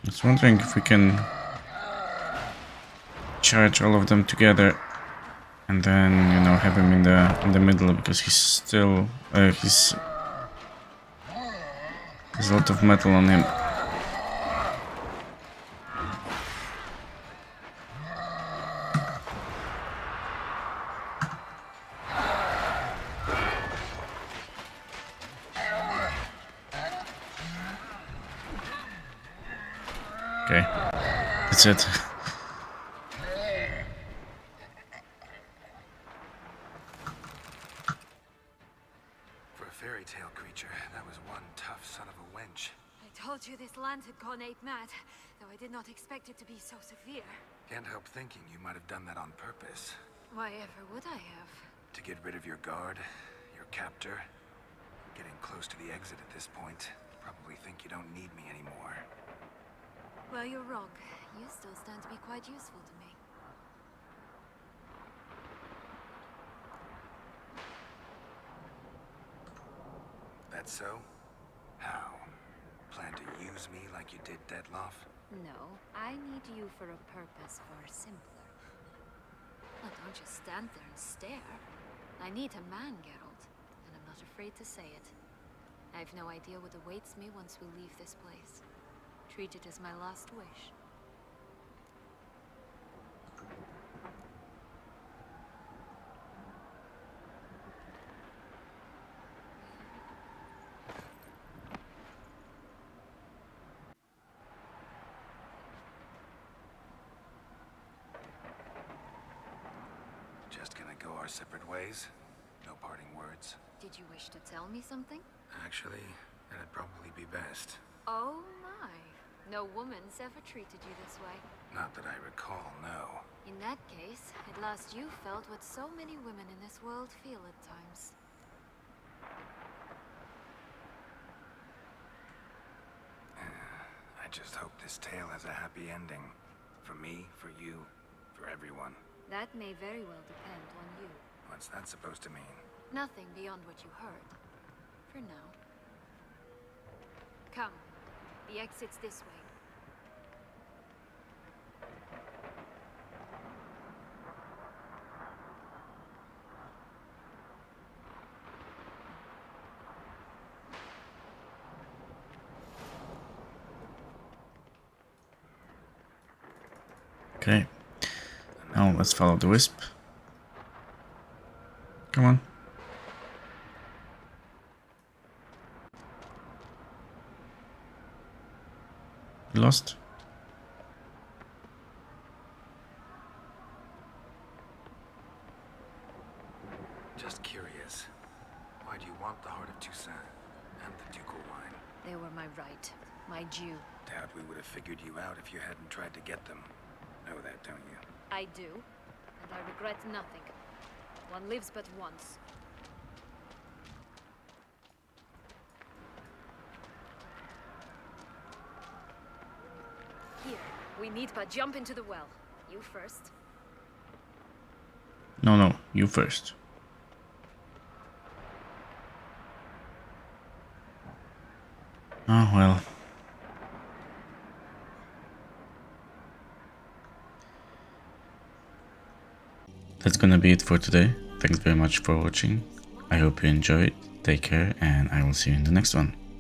was wondering if we can charge all of them together and then, you know, have him in the middle, because he's still there's a lot of metal on him. Okay, that's it. For a fairy tale creature, that was one tough son of a wench. I told you this land had gone ape mad, though I did not expect it to be so severe. Can't help thinking you might have done that on purpose. Why ever would I have? To get rid of your guard, your captor. Getting close to the exit at this point. Probably think you don't need me anymore. Well, you're wrong. You still stand to be quite useful to me. That so? How? Plan to use me like you did Detloff? No, I need you for a purpose far simpler. Well, don't just stand there and stare. I need a man, Geralt, and I'm not afraid to say it. I have no idea what awaits me once we leave this place. Treat it as my last wish. Just gonna go our separate ways? No parting words? Did you wish to tell me something? Actually, that'd probably be best. Oh my. No woman's ever treated you this way. Not that I recall, no. In that case, at last you felt what so many women in this world feel at times. I just hope this tale has a happy ending. For me, for you, for everyone. That may very well depend on you. What's that supposed to mean? Nothing beyond what you heard. for now. Come. The exit's this way. Okay. Now let's follow the wisp. Come on. Lost? Just curious. Why do you want the Heart of Toussaint and the ducal wine? They were my right. My due. Doubt we would have figured you out if you hadn't tried to get them. Know that, don't you? I do. And I regret nothing. One lives but once. Here. We need but jump into the well. You first. No, you first. Oh well. That's gonna be it for today. Thanks very much for watching. I hope you enjoyed. Take care, and I will see you in the next one.